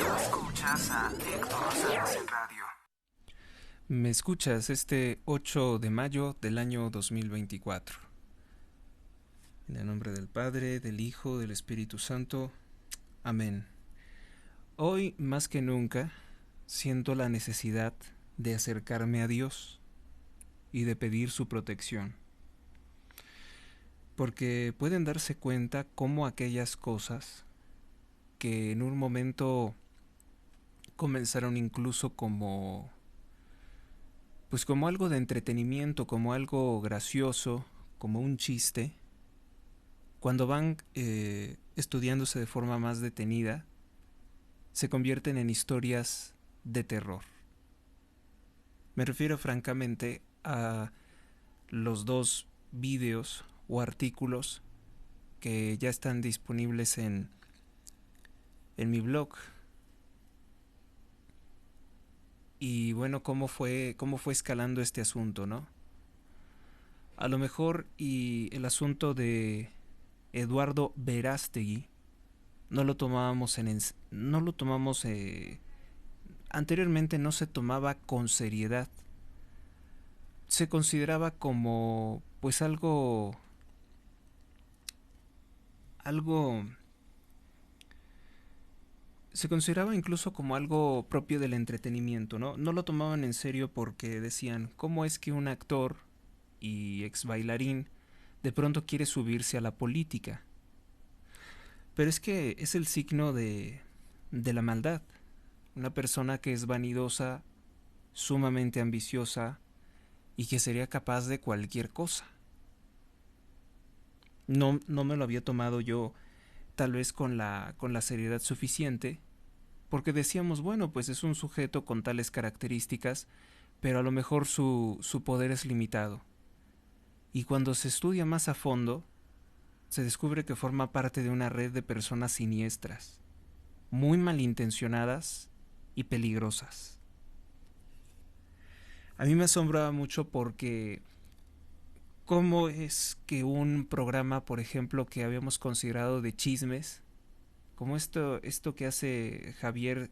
Escuchas a Héctor Rosales en radio. Me escuchas este 8 de mayo del año 2024. En el nombre del Padre, del Hijo, del Espíritu Santo. Amén. Hoy, más que nunca, siento la necesidad de acercarme a Dios y de pedir su protección. Porque pueden darse cuenta cómo aquellas cosas que en un momento comenzaron incluso como algo de entretenimiento, como algo gracioso, como un chiste, cuando van estudiándose de forma más detenida, se convierten en historias de terror. Me refiero francamente a los dos vídeos o artículos que ya están disponibles en mi blog. Y bueno, cómo fue escalando este asunto, ¿no? A lo mejor y el asunto de Eduardo Verástegui no lo tomamos anteriormente no se tomaba con seriedad. Se consideraba como pues algo se consideraba incluso como algo propio del entretenimiento, ¿no? No lo tomaban en serio porque decían, ¿cómo es que un actor y ex bailarín de pronto quiere subirse a la política? Pero es que es el signo de la maldad. Una persona que es vanidosa, sumamente ambiciosa y que sería capaz de cualquier cosa. No me lo había tomado yo tal vez con la seriedad suficiente, porque decíamos, bueno, pues es un sujeto con tales características, pero a lo mejor su poder es limitado. Y cuando se estudia más a fondo, se descubre que forma parte de una red de personas siniestras, muy malintencionadas y peligrosas. A mí me asombraba mucho porque cómo es que un programa, por ejemplo, que habíamos considerado de chismes, como esto que hace Javier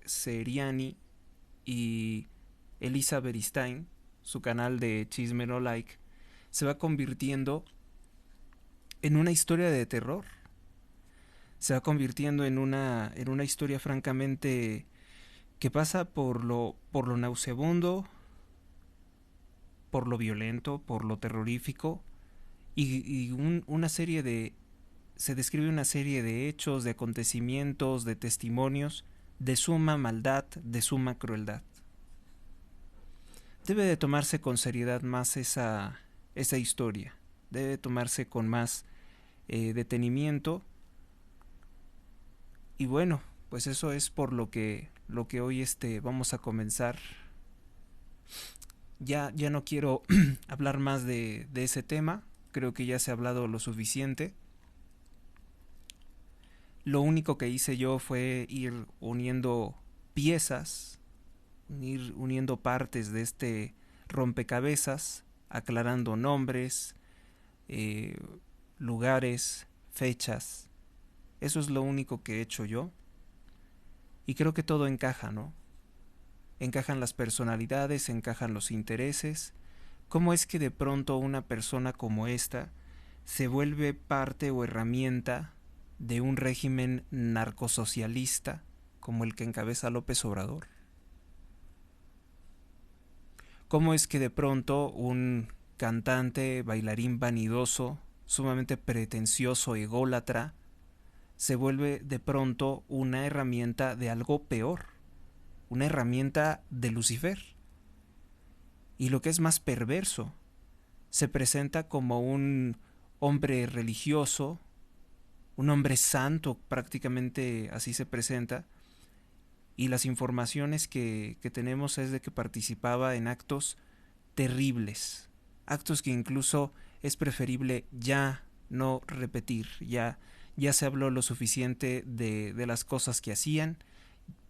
Seriani y Elisa Beristain, su canal de Chisme No Like, se va convirtiendo en una historia de terror. Se va convirtiendo en una historia francamente que pasa por lo nauseabundo, por lo violento, por lo terrorífico una serie de se describe una serie de hechos, de acontecimientos, de testimonios de suma maldad, de suma crueldad. Debe de tomarse con seriedad más esa historia. Debe de tomarse con más detenimiento. Y bueno, pues eso es por lo que hoy vamos a comenzar. Ya no quiero hablar más de ese tema. Creo que ya se ha hablado lo suficiente. Lo único que hice yo fue ir uniendo piezas, ir uniendo partes de este rompecabezas, aclarando nombres, lugares, fechas. Eso es lo único que he hecho yo. Y creo que todo encaja, ¿no? Encajan las personalidades, encajan los intereses. ¿Cómo es que de pronto una persona como esta se vuelve parte o herramienta de un régimen narcosocialista como el que encabeza López Obrador? ¿Cómo es que de pronto un cantante, bailarín vanidoso, sumamente pretencioso, ególatra, se vuelve de pronto una herramienta de algo peor, una herramienta de Lucifer? Y lo que es más perverso, se presenta como un hombre religioso, un hombre santo, prácticamente así se presenta, y las informaciones que tenemos es de que participaba en actos terribles, actos que incluso es preferible ya no repetir. Ya se habló lo suficiente de las cosas que hacían,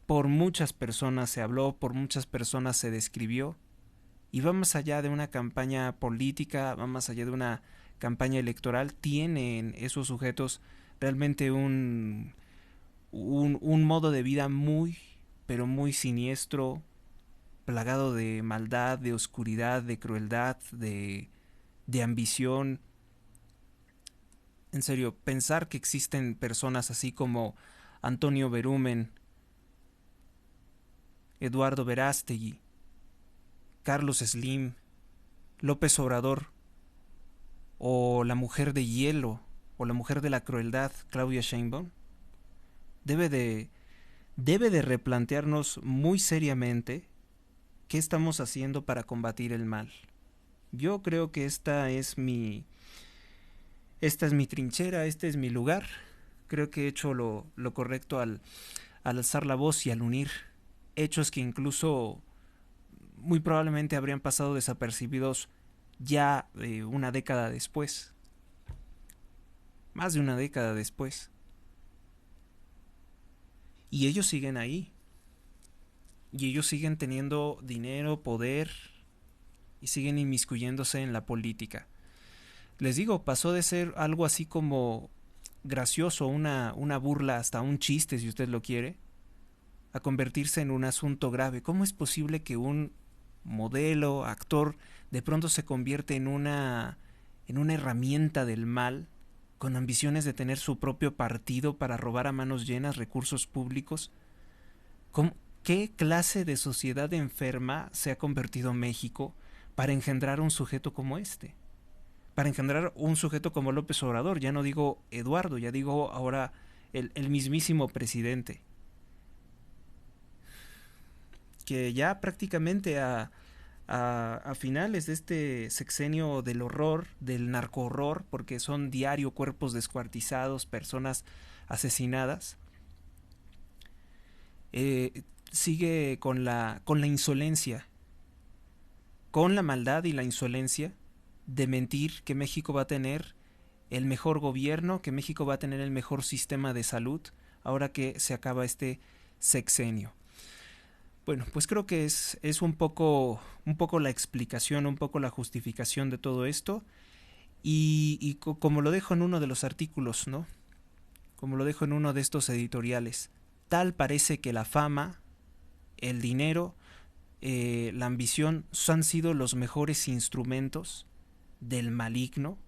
por muchas personas se habló, por muchas personas se describió, y va más allá de una campaña política, va más allá de una campaña electoral. Tienen esos sujetos realmente un un modo de vida muy, pero muy siniestro, plagado de maldad, de oscuridad, de crueldad, de ambición. En serio, pensar que existen personas así como Antonio Berumen, Eduardo Verástegui, Carlos Slim, López Obrador, o la mujer de hielo, o la mujer de la crueldad, Claudia Sheinbaum, debe de, debe de replantearnos muy seriamente qué estamos haciendo para combatir el mal. Yo creo que esta es mi trinchera, este es mi lugar. Creo que he hecho lo correcto al alzar la voz y al unir hechos que incluso muy probablemente habrían pasado desapercibidos ya una década después, más de una década después. Y ellos siguen ahí. Y ellos siguen teniendo dinero, poder, y siguen inmiscuyéndose en la política. Les digo, pasó de ser algo así como gracioso, una burla, hasta un chiste si usted lo quiere, a convertirse en un asunto grave. ¿Cómo es posible que un modelo, actor, de pronto se convierte en una herramienta del mal, con ambiciones de tener su propio partido para robar a manos llenas recursos públicos? ¿Cómo, ¿Qué clase de sociedad enferma se ha convertido México para engendrar un sujeto como este? Para engendrar un sujeto como López Obrador, ya no digo Eduardo, ya digo ahora el mismísimo presidente, que ya prácticamente a finales de este sexenio del horror, del narco horror, porque son diario cuerpos descuartizados, personas asesinadas, sigue con la insolencia, con la maldad y la insolencia de mentir que México va a tener el mejor gobierno, que México va a tener el mejor sistema de salud ahora que se acaba este sexenio. Bueno, pues creo que es un poco la explicación, un poco la justificación de todo esto. Como lo dejo en uno de los artículos, ¿no? Como lo dejo en uno de estos editoriales, tal parece que la fama, el dinero, la ambición han sido los mejores instrumentos del maligno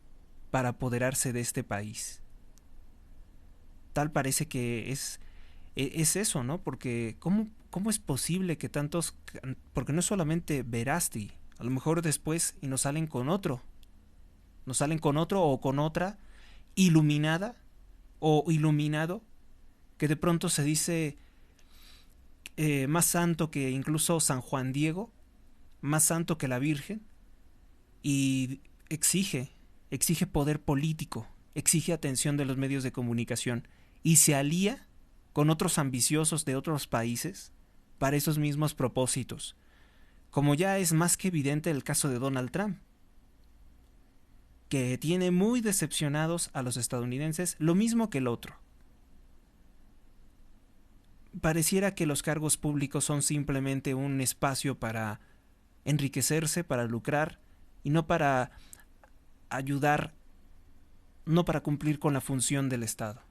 para apoderarse de este país. Tal parece que es eso, ¿no? Porque ¿cómo es posible que tantos... Porque no es solamente Verástegui, a lo mejor después y nos salen con otro o con otra iluminada o iluminado, que de pronto se dice más santo que incluso San Juan Diego, más santo que la Virgen, y exige poder político, exige atención de los medios de comunicación, y se alía con otros ambiciosos de otros países para esos mismos propósitos, como ya es más que evidente el caso de Donald Trump, que tiene muy decepcionados a los estadounidenses, lo mismo que el otro. Pareciera que los cargos públicos son simplemente un espacio para enriquecerse, para lucrar, y no para ayudar, no para cumplir con la función del Estado.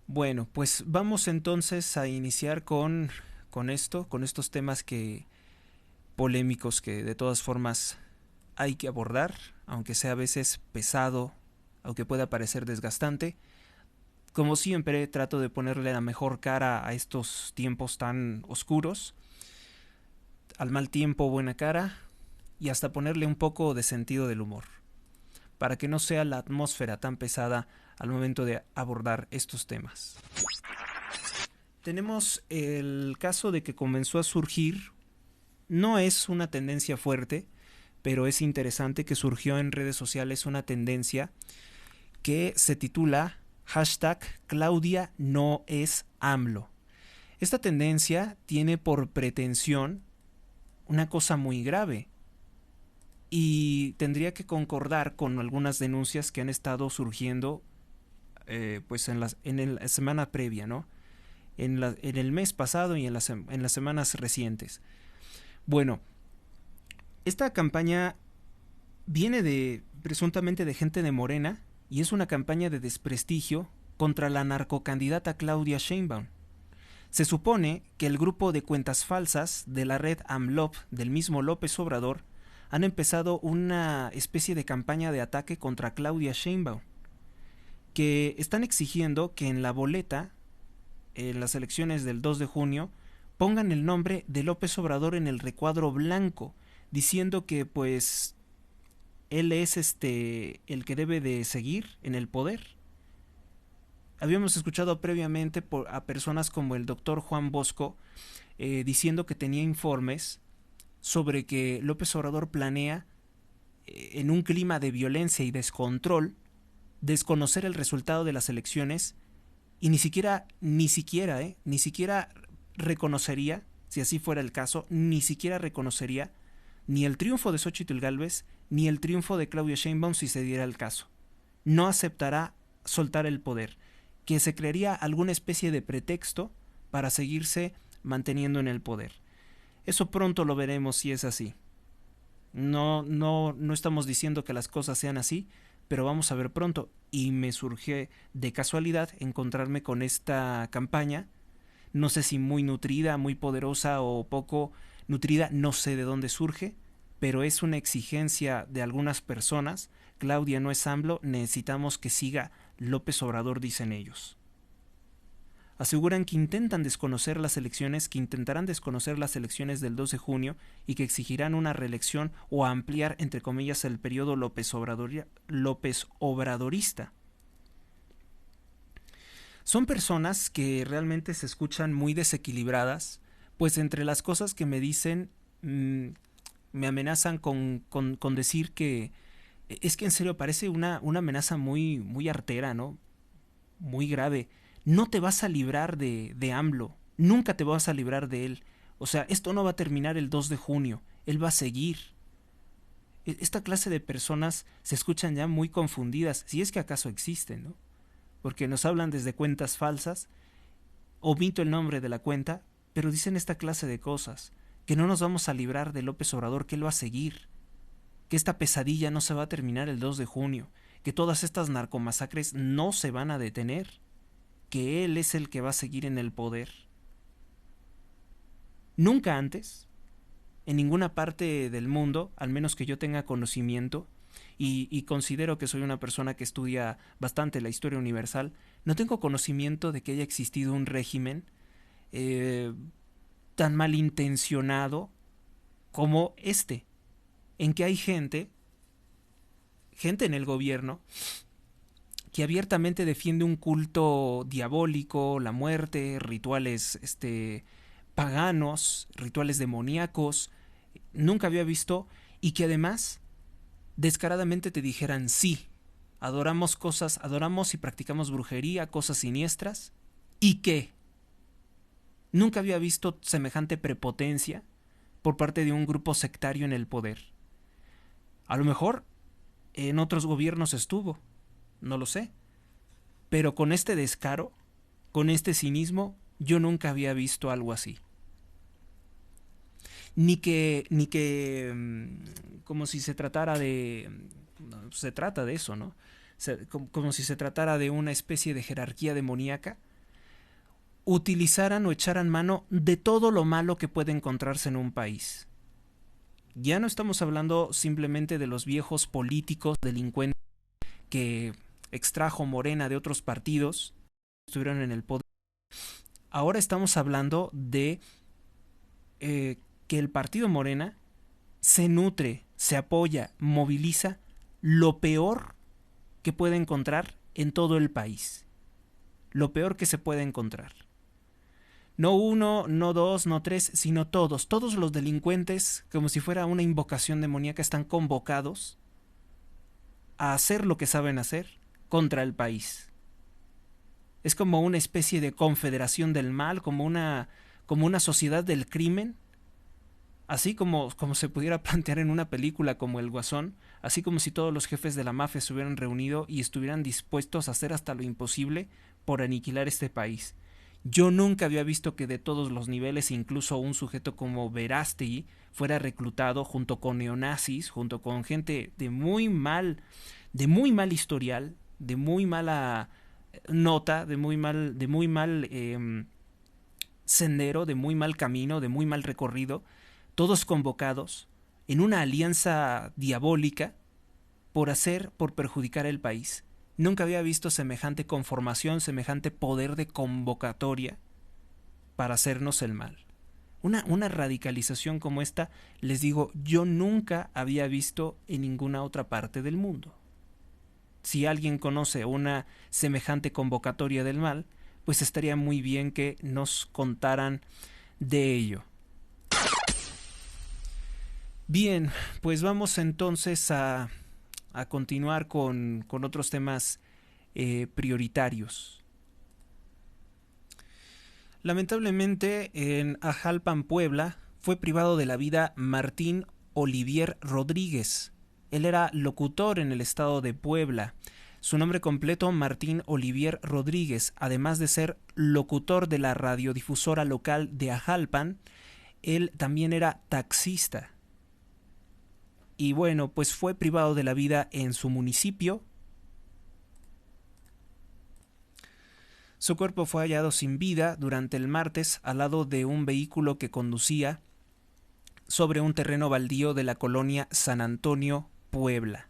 Bueno, pues vamos entonces a iniciar con estos temas polémicos que de todas formas hay que abordar, aunque sea a veces pesado, aunque pueda parecer desgastante. Como siempre, trato de ponerle la mejor cara a estos tiempos tan oscuros. Al mal tiempo, buena cara, y hasta ponerle un poco de sentido del humor, para que no sea la atmósfera tan pesada al momento de abordar estos temas. Tenemos el caso de que comenzó a surgir, no es una tendencia fuerte, pero es interesante que surgió en redes sociales una tendencia que se titula #Claudia no es AMLO. Esta tendencia tiene por pretensión una cosa muy grave, y tendría que concordar con algunas denuncias que han estado surgiendo pues en la semana previa, ¿no? En el mes pasado y en las semanas recientes. Bueno, esta campaña viene presuntamente de gente de Morena, y es una campaña de desprestigio contra la narcocandidata Claudia Sheinbaum. Se supone que el grupo de cuentas falsas de la red AMLOP del mismo López Obrador han empezado una especie de campaña de ataque contra Claudia Sheinbaum, que están exigiendo que en la boleta, en las elecciones del 2 de junio, pongan el nombre de López Obrador en el recuadro blanco, diciendo que pues él es el que debe de seguir en el poder. Habíamos escuchado previamente a personas como el doctor Juan Bosco diciendo que tenía informes sobre que López Obrador planea, en un clima de violencia y descontrol, desconocer el resultado de las elecciones y ni siquiera reconocería, si así fuera el caso, ni siquiera reconocería ni el triunfo de Xóchitl Gálvez ni el triunfo de Claudia Sheinbaum si se diera el caso. No aceptará soltar el poder, que se crearía alguna especie de pretexto para seguirse manteniendo en el poder. Eso pronto lo veremos si es así. No estamos diciendo que las cosas sean así, pero vamos a ver pronto. Y me surgió de casualidad encontrarme con esta campaña, no sé si muy nutrida, muy poderosa o poco nutrida, no sé de dónde surge, pero es una exigencia de algunas personas. Claudia no es AMLO, necesitamos que siga López Obrador, dicen ellos. Aseguran que intentarán desconocer las elecciones del 2 de junio y que exigirán una reelección o ampliar, entre comillas, el periodo López Obradorista. Son personas que realmente se escuchan muy desequilibradas, pues entre las cosas que me dicen, me amenazan con decir que es que en serio parece una amenaza muy, muy artera, ¿no? Muy grave. No te vas a librar de AMLO, nunca te vas a librar de él. O sea, esto no va a terminar el 2 de junio, él va a seguir. Esta clase de personas se escuchan ya muy confundidas, si es que acaso existen, ¿no? Porque nos hablan desde cuentas falsas, omito el nombre de la cuenta, pero dicen esta clase de cosas, que no nos vamos a librar de López Obrador, que él va a seguir, que esta pesadilla no se va a terminar el 2 de junio, que todas estas narcomasacres no se van a detener, que él es el que va a seguir en el poder. Nunca antes, en ninguna parte del mundo, al menos que yo tenga conocimiento, y considero que soy una persona que estudia bastante la historia universal, no tengo conocimiento de que haya existido un régimen tan malintencionado como este, en que hay gente en el gobierno que abiertamente defiende un culto diabólico, la muerte, rituales paganos, rituales demoníacos, nunca había visto, y que además descaradamente te dijeran sí, adoramos y practicamos brujería, cosas siniestras, y que nunca había visto semejante prepotencia por parte de un grupo sectario en el poder. A lo mejor en otros gobiernos estuvo, no lo sé, pero con este descaro, con este cinismo, yo nunca había visto algo así. Ni que como si se tratara de, no, se trata de eso, ¿no? Como si se tratara de una especie de jerarquía demoníaca, utilizaran o echaran mano de todo lo malo que puede encontrarse en un país. Ya no estamos hablando simplemente de los viejos políticos delincuentes que extrajo Morena de otros partidos, estuvieron en el poder. Ahora estamos hablando de que el partido Morena se nutre, se apoya, moviliza lo peor que puede encontrar en todo el país. Lo peor que se puede encontrar. No uno, no dos, no tres, sino todos. Todos los delincuentes, como si fuera una invocación demoníaca, están convocados a hacer lo que saben hacer contra el país. Es como una especie de confederación del mal, como una sociedad del crimen, así como se pudiera plantear en una película como El Guasón, así como si todos los jefes de la mafia se hubieran reunido y estuvieran dispuestos a hacer hasta lo imposible por aniquilar este país. Yo nunca había visto que de todos los niveles, incluso un sujeto como Verástegui fuera reclutado junto con neonazis, junto con gente de muy mal historial, de muy mala nota, de muy mal sendero, de muy mal camino, de muy mal recorrido, todos convocados en una alianza diabólica por perjudicar el país. Nunca había visto semejante conformación, semejante poder de convocatoria para hacernos el mal. Una radicalización como esta, les digo, yo nunca había visto en ninguna otra parte del mundo. Si alguien conoce una semejante convocatoria del mal, pues estaría muy bien que nos contaran de ello. Bien, pues vamos entonces a continuar con otros temas prioritarios. Lamentablemente, en Ajalpan, Puebla, fue privado de la vida Martín Olivier Rodríguez. Él era locutor en el estado de Puebla. Su nombre completo, Martín Olivier Rodríguez, además de ser locutor de la radiodifusora local de Ajalpan, él también era taxista. Y bueno, pues fue privado de la vida en su municipio. Su cuerpo fue hallado sin vida durante el martes al lado de un vehículo que conducía sobre un terreno baldío de la colonia San Antonio, Puebla.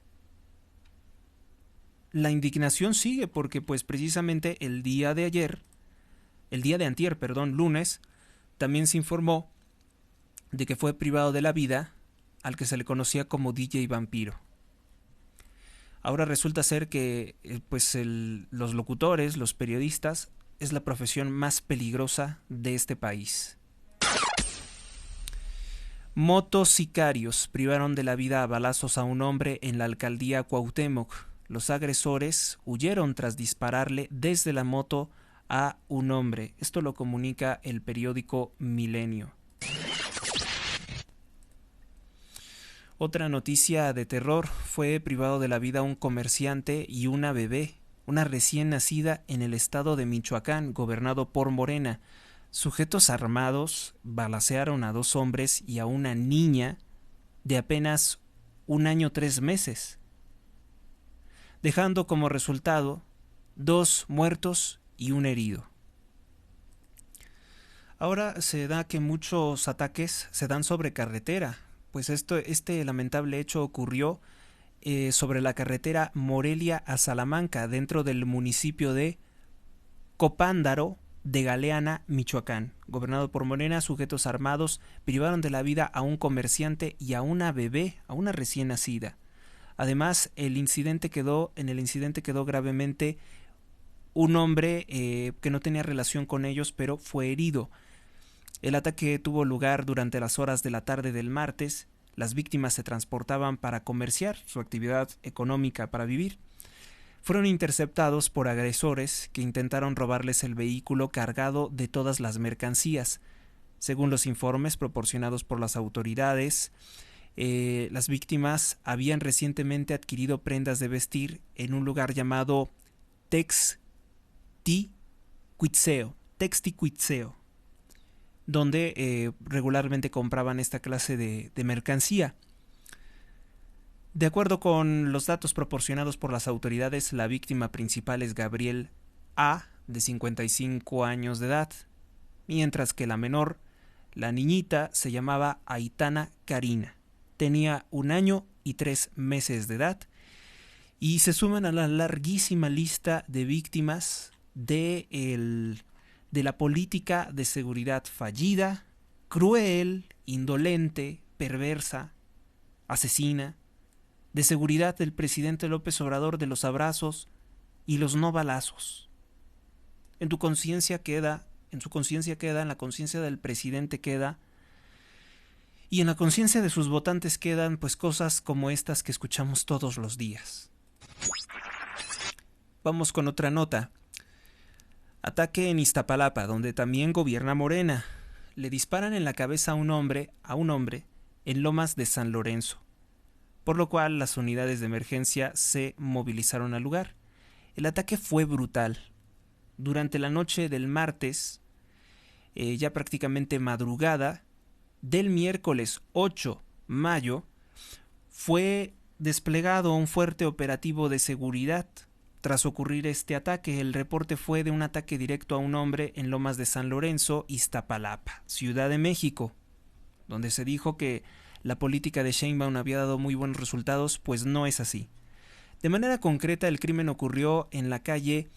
La indignación sigue porque pues precisamente el día de antier, lunes, también se informó de que fue privado de la vida al que se le conocía como DJ Vampiro. Ahora resulta ser que los locutores, los periodistas, es la profesión más peligrosa de este país. Motosicarios privaron de la vida a balazos a un hombre en la alcaldía Cuauhtémoc. Los agresores huyeron tras dispararle desde la moto a un hombre. Esto lo comunica el periódico Milenio. Otra noticia de terror: fue privado de la vida un comerciante y una bebé, una recién nacida en el estado de Michoacán, gobernado por Morena. Sujetos armados balacearon a 2 hombres y a una niña de apenas 1 año 3 meses, dejando como resultado 2 muertos y 1 herido. Ahora se da que muchos ataques se dan sobre carretera, pues este lamentable hecho ocurrió sobre la carretera Morelia a Salamanca, dentro del municipio de Copándaro de Galeana, Michoacán. Gobernado por Morena, sujetos armados privaron de la vida a un comerciante y a una bebé, a una recién nacida. Además, en el incidente quedó gravemente un hombre que no tenía relación con ellos, pero fue herido. El ataque tuvo lugar durante las horas de la tarde del martes. Las víctimas se transportaban para comerciar, su actividad económica para vivir. Fueron interceptados por agresores que intentaron robarles el vehículo cargado de todas las mercancías. Según los informes proporcionados por las autoridades, las víctimas habían recientemente adquirido prendas de vestir en un lugar llamado Texticuitzeo, donde regularmente compraban esta clase de mercancía. De acuerdo con los datos proporcionados por las autoridades, la víctima principal es Gabriel A., de 55 años de edad, mientras que la menor, la niñita, se llamaba Aitana Karina. Tenía 1 año y 3 meses de edad y se suman a la larguísima lista de víctimas de la política de seguridad fallida, cruel, indolente, perversa, asesina, de seguridad del presidente López Obrador, de los abrazos y los no balazos. En tu conciencia queda, en su conciencia queda, en la conciencia del presidente queda, y en la conciencia de sus votantes quedan pues cosas como estas que escuchamos todos los días. Vamos con otra nota. Ataque en Iztapalapa, donde también gobierna Morena. Le disparan en la cabeza a un hombre en Lomas de San Lorenzo, por lo cual las unidades de emergencia se movilizaron al lugar. El ataque fue brutal. Durante la noche del martes, ya prácticamente madrugada, del miércoles 8 de mayo, fue desplegado un fuerte operativo de seguridad tras ocurrir este ataque. El reporte fue de un ataque directo a un hombre en Lomas de San Lorenzo, Iztapalapa, Ciudad de México, donde se dijo que la política de Sheinbaum había dado muy buenos resultados, pues no es así. De manera concreta, el crimen ocurrió en la calle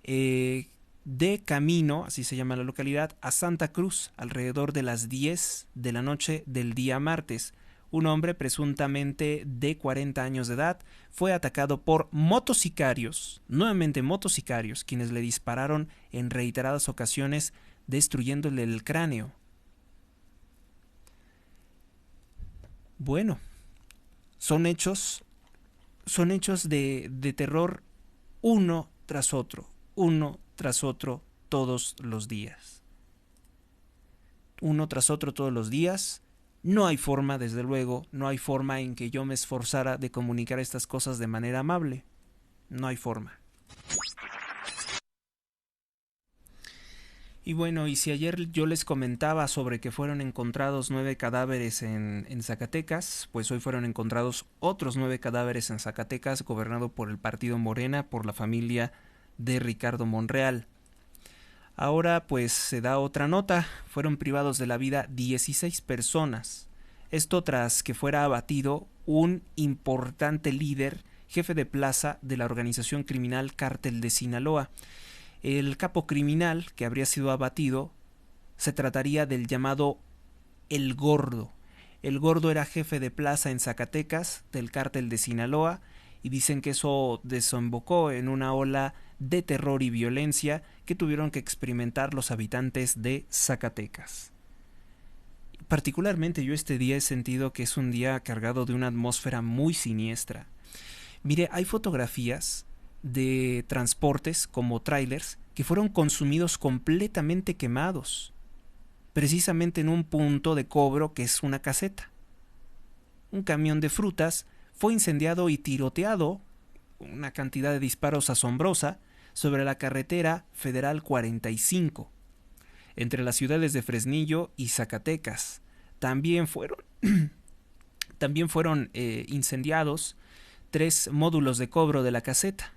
de camino, así se llama la localidad, a Santa Cruz, alrededor de las 10 de la noche del día martes. Un hombre presuntamente de 40 años de edad fue atacado por motosicarios, nuevamente motosicarios, quienes le dispararon en reiteradas ocasiones, destruyéndole el cráneo. Bueno, son hechos de terror uno tras otro, todos los días. Uno tras otro todos los días. No hay forma, desde luego, no hay forma en que yo me esforzara de comunicar estas cosas de manera amable. No hay forma. Y bueno, y si ayer yo les comentaba sobre que fueron encontrados 9 cadáveres en Zacatecas, pues hoy fueron encontrados otros 9 cadáveres en Zacatecas, gobernado por el partido Morena, por la familia de Ricardo Monreal. Ahora pues se da otra nota, fueron privados de la vida 16 personas. Esto tras que fuera abatido un importante líder, jefe de plaza de la organización criminal Cártel de Sinaloa. El capo criminal que habría sido abatido se trataría del llamado El Gordo. El Gordo era jefe de plaza en Zacatecas del Cártel de Sinaloa y dicen que eso desembocó en una ola de terror y violencia que tuvieron que experimentar los habitantes de Zacatecas. Particularmente yo este día he sentido que es un día cargado de una atmósfera muy siniestra. Mire, hay fotografías de transportes como trailers que fueron consumidos completamente quemados, precisamente en un punto de cobro que es una caseta. Un camión de frutas fue incendiado y tiroteado, una cantidad de disparos asombrosa, sobre la carretera Federal 45, entre las ciudades de Fresnillo y Zacatecas. También fueron incendiados 3 módulos de cobro de la caseta.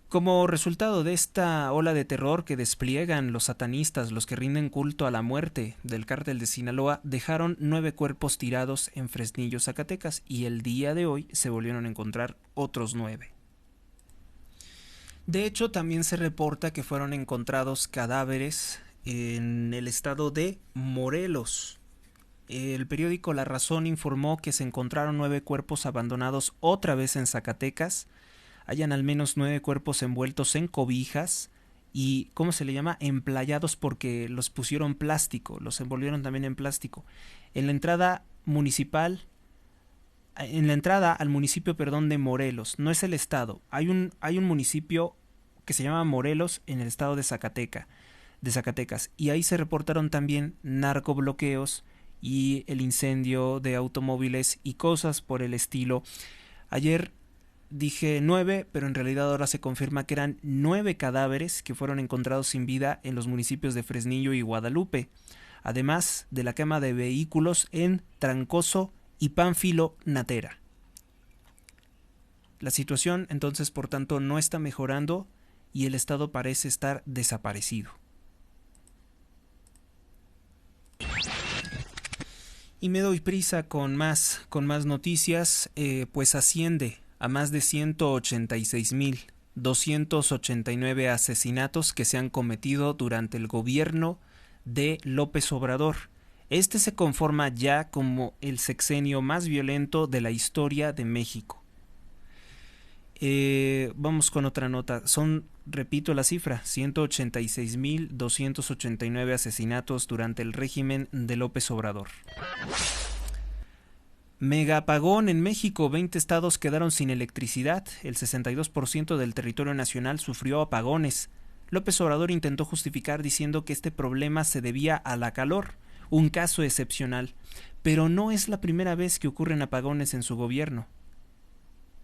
Como resultado de esta ola de terror que despliegan los satanistas, los que rinden culto a la muerte del Cártel de Sinaloa, dejaron 9 cuerpos tirados en Fresnillo, Zacatecas, y el día de hoy se volvieron a encontrar otros 9. De hecho, también se reporta que fueron encontrados cadáveres en el estado de Morelos. El periódico La Razón informó que se encontraron 9 cuerpos abandonados otra vez en Zacatecas. Hayan al menos 9 cuerpos envueltos en cobijas y, ¿cómo se le llama? Emplayados, porque los pusieron plástico, los envolvieron también en plástico. En la entrada al municipio, de Morelos, no es el estado. Hay un municipio que se llama Morelos en el estado de Zacatecas, y ahí se reportaron también narcobloqueos y el incendio de automóviles y cosas por el estilo. Ayer dije 9, pero en realidad ahora se confirma que eran 9 cadáveres que fueron encontrados sin vida en los municipios de Fresnillo y Guadalupe, además de la quema de vehículos en Trancoso y Pánfilo Natera. La situación entonces, por tanto, no está mejorando y el estado parece estar desaparecido. Y me doy prisa con más noticias, pues asciende a más de 186,289 asesinatos que se han cometido durante el gobierno de López Obrador. Este se conforma ya como el sexenio más violento de la historia de México. Vamos con otra nota. Repito la cifra, 186,289 asesinatos durante el régimen de López Obrador. Mega apagón en México, 20 estados quedaron sin electricidad, el 62% del territorio nacional sufrió apagones. López Obrador intentó justificar diciendo que este problema se debía a la calor, un caso excepcional, pero no es la primera vez que ocurren apagones en su gobierno.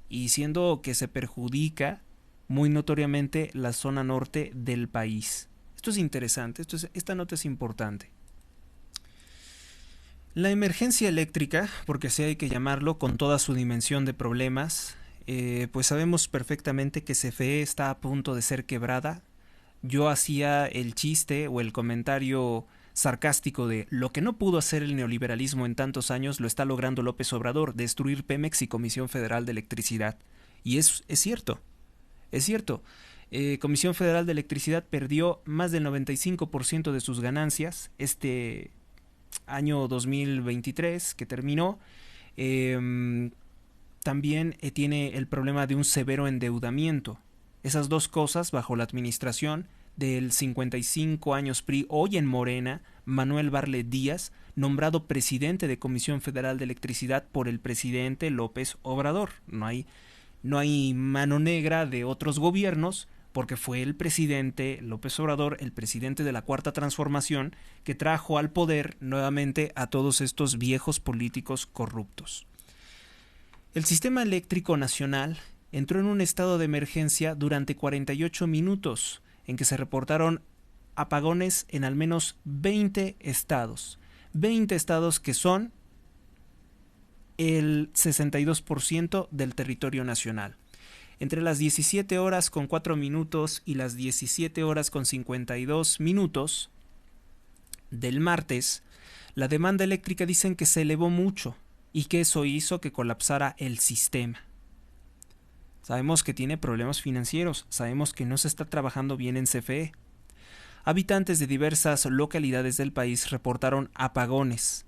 Y siendo que se perjudica muy notoriamente la zona norte del país. Esto es interesante, esta nota es importante. La emergencia eléctrica, porque así hay que llamarlo, con toda su dimensión de problemas, pues sabemos perfectamente que CFE está a punto de ser quebrada. Yo hacía el chiste o el comentario sarcástico de lo que no pudo hacer el neoliberalismo en tantos años lo está logrando López Obrador, destruir Pemex y Comisión Federal de Electricidad. Y es cierto, es cierto. Comisión Federal de Electricidad perdió más del 95% de sus ganancias este año 2023 que terminó. También tiene el problema de un severo endeudamiento. Esas dos cosas bajo la administración del 55 años PRI, hoy en Morena, Manuel Barlet Díaz, nombrado presidente de Comisión Federal de Electricidad por el presidente López Obrador. No hay mano negra de otros gobiernos, porque fue el presidente López Obrador, el presidente de la Cuarta Transformación, que trajo al poder nuevamente a todos estos viejos políticos corruptos. El sistema eléctrico nacional entró en un estado de emergencia durante 48 minutos, en que se reportaron apagones en al menos 20 estados. 20 estados que son el 62% del territorio nacional. Entre las 17 horas con 4 minutos y las 17 horas con 52 minutos del martes, la demanda eléctrica dicen que se elevó mucho y que eso hizo que colapsara el sistema. Sabemos que tiene problemas financieros, sabemos que no se está trabajando bien en CFE. Habitantes de diversas localidades del país reportaron apagones.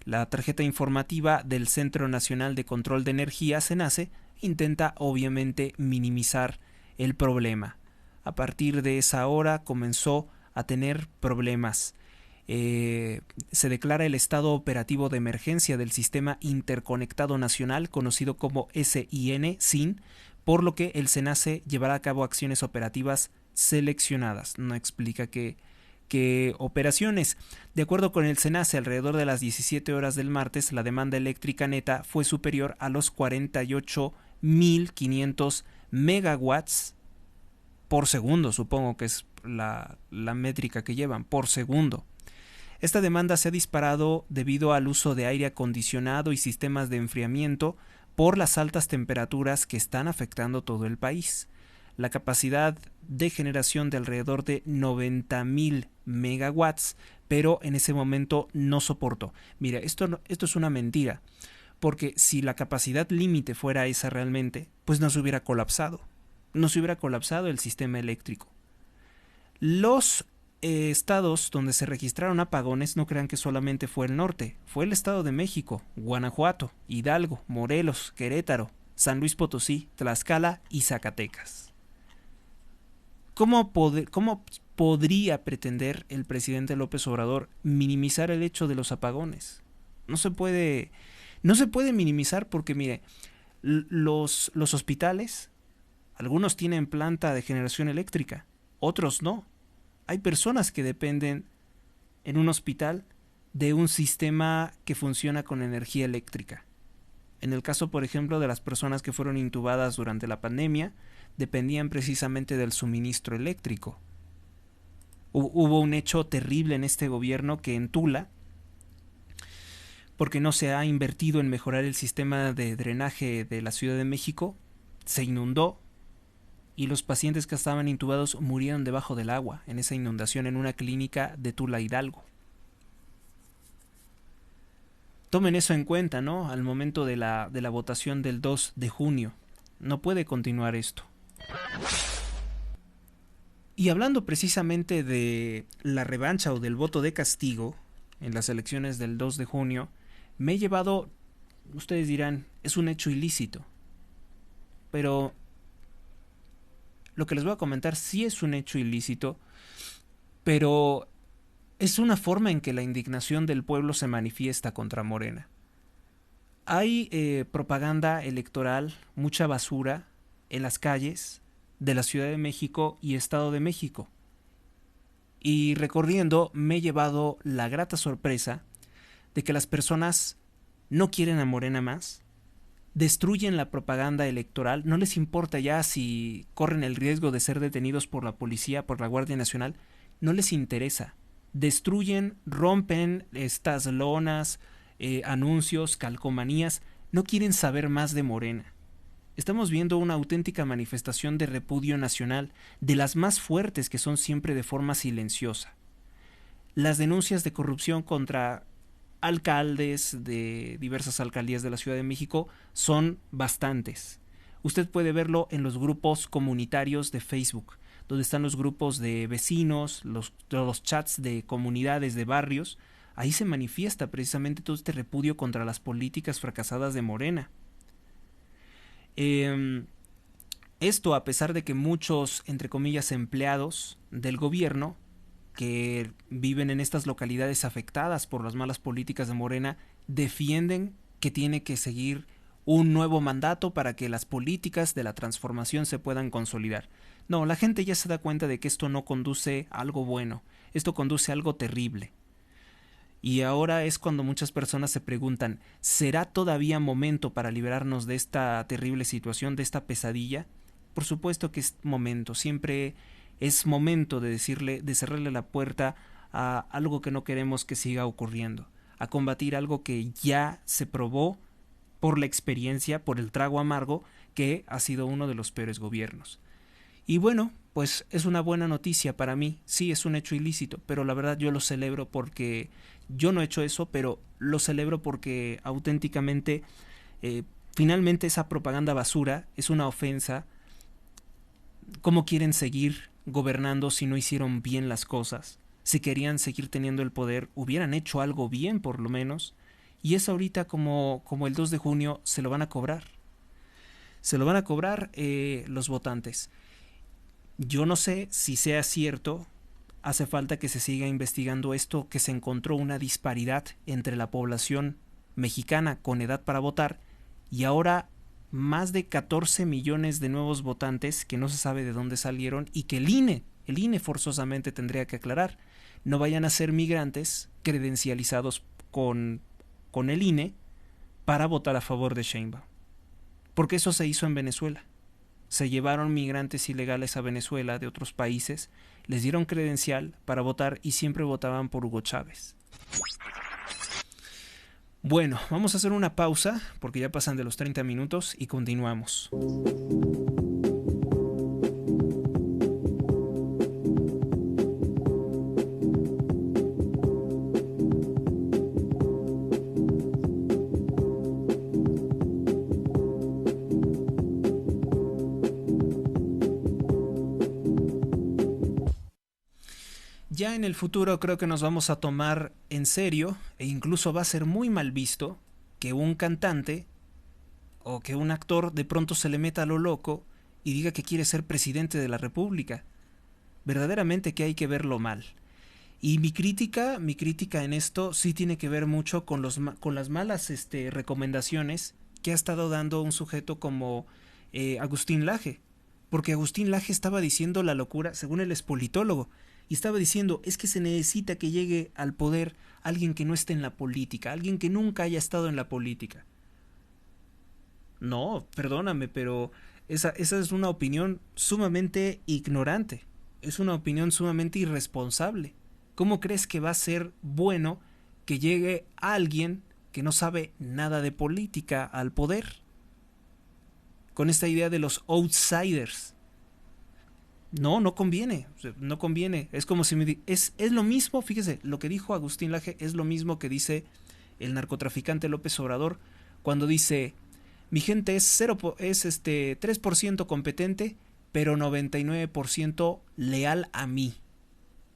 La tarjeta informativa del Centro Nacional de Control de Energía, CENACE, intenta obviamente minimizar el problema. A partir de esa hora comenzó a tener problemas. Se declara el estado operativo de emergencia del Sistema Interconectado Nacional, conocido como SIN, por lo que el CENACE llevará a cabo acciones operativas seleccionadas. No explica qué operaciones. De acuerdo con el CENACE, alrededor de las 17 horas del martes, la demanda eléctrica neta fue superior a los 48.500 megawatts por segundo, supongo que es la métrica que llevan, por segundo. Esta demanda se ha disparado debido al uso de aire acondicionado y sistemas de enfriamiento por las altas temperaturas que están afectando todo el país. La capacidad de generación de alrededor de 90.000 megawatts, pero en ese momento no soportó. Mira, esto es una mentira, porque si la capacidad límite fuera esa realmente, pues no se hubiera colapsado el sistema eléctrico. Los estados donde se registraron apagones, no crean que solamente fue el norte, fue el Estado de México, Guanajuato, Hidalgo, Morelos, Querétaro, San Luis Potosí, Tlaxcala y Zacatecas. ¿Cómo podría pretender el presidente López Obrador minimizar el hecho de los apagones? No se puede minimizar porque, mire, los hospitales, algunos tienen planta de generación eléctrica, otros no. Hay personas que dependen en un hospital de un sistema que funciona con energía eléctrica. En el caso, por ejemplo, de las personas que fueron intubadas durante la pandemia, dependían precisamente del suministro eléctrico. Hubo un hecho terrible en este gobierno que en Tula, porque no se ha invertido en mejorar el sistema de drenaje de la Ciudad de México, se inundó y los pacientes que estaban intubados murieron debajo del agua en esa inundación en una clínica de Tula, Hidalgo. Tomen eso en cuenta, ¿no? Al momento de la votación del 2 de junio. No puede continuar esto. Y hablando precisamente de la revancha o del voto de castigo en las elecciones del 2 de junio, me he llevado, ustedes dirán, es un hecho ilícito. Pero lo que les voy a comentar sí es un hecho ilícito, pero es una forma en que la indignación del pueblo se manifiesta contra Morena. Hay propaganda electoral, mucha basura en las calles de la Ciudad de México y Estado de México. Y recorriendo me he llevado la grata sorpresa de que las personas no quieren a Morena más, destruyen la propaganda electoral, no les importa ya si corren el riesgo de ser detenidos por la policía, por la Guardia Nacional, no les interesa. Destruyen, rompen estas lonas, anuncios, calcomanías, no quieren saber más de Morena. Estamos viendo una auténtica manifestación de repudio nacional, de las más fuertes, que son siempre de forma silenciosa. Las denuncias de corrupción contra alcaldes de diversas alcaldías de la Ciudad de México son bastantes. Usted puede verlo en los grupos comunitarios de Facebook, donde están los grupos de vecinos, los chats de comunidades, de barrios. Ahí se manifiesta precisamente todo este repudio contra las políticas fracasadas de Morena. Esto a pesar de que muchos, entre comillas, empleados del gobierno que viven en estas localidades afectadas por las malas políticas de Morena defienden que tiene que seguir un nuevo mandato para que las políticas de la transformación se puedan consolidar. No, la gente ya se da cuenta de que esto no conduce a algo bueno, esto conduce a algo terrible. Y ahora es cuando muchas personas se preguntan, ¿será todavía momento para liberarnos de esta terrible situación, de esta pesadilla? Por supuesto que es momento, siempre es momento de cerrarle la puerta a algo que no queremos que siga ocurriendo, a combatir algo que ya se probó por la experiencia, por el trago amargo, que ha sido uno de los peores gobiernos. Y bueno, pues es una buena noticia para mí. Sí, es un hecho ilícito, pero la verdad yo lo celebro porque yo no he hecho eso, pero lo celebro porque auténticamente, finalmente esa propaganda basura es una ofensa. ¿Cómo quieren seguir gobernando si no hicieron bien las cosas? Si querían seguir teniendo el poder, hubieran hecho algo bien por lo menos. Y es ahorita como el 2 de junio se lo van a cobrar. Se lo van a cobrar los votantes. Yo no sé si sea cierto, hace falta que se siga investigando esto, que se encontró una disparidad entre la población mexicana con edad para votar y ahora más de 14 millones de nuevos votantes que no se sabe de dónde salieron y que el INE forzosamente tendría que aclarar. No vayan a ser migrantes credencializados con el INE para votar a favor de Sheinbaum. Porque eso se hizo en Venezuela. Se llevaron migrantes ilegales a Venezuela de otros países, les dieron credencial para votar y siempre votaban por Hugo Chávez. Bueno, vamos a hacer una pausa porque ya pasan de los 30 minutos y continuamos. Ya en el futuro creo que nos vamos a tomar en serio e incluso va a ser muy mal visto que un cantante o que un actor de pronto se le meta a lo loco y diga que quiere ser presidente de la República. Verdaderamente que hay que verlo mal. Y mi crítica en esto sí tiene que ver mucho con las malas recomendaciones que ha estado dando un sujeto como Agustín Laje. Porque Agustín Laje estaba diciendo la locura, según él es politólogo, y estaba diciendo, es que se necesita que llegue al poder alguien que no esté en la política, alguien que nunca haya estado en la política. No, perdóname, pero esa es una opinión sumamente ignorante, es una opinión sumamente irresponsable. ¿Cómo crees que va a ser bueno que llegue alguien que no sabe nada de política al poder? Con esta idea de los outsiders. No conviene, no conviene. Es como si es lo mismo, fíjese, lo que dijo Agustín Laje es lo mismo que dice el narcotraficante López Obrador cuando dice, mi gente es 3% competente, pero 99% leal a mí.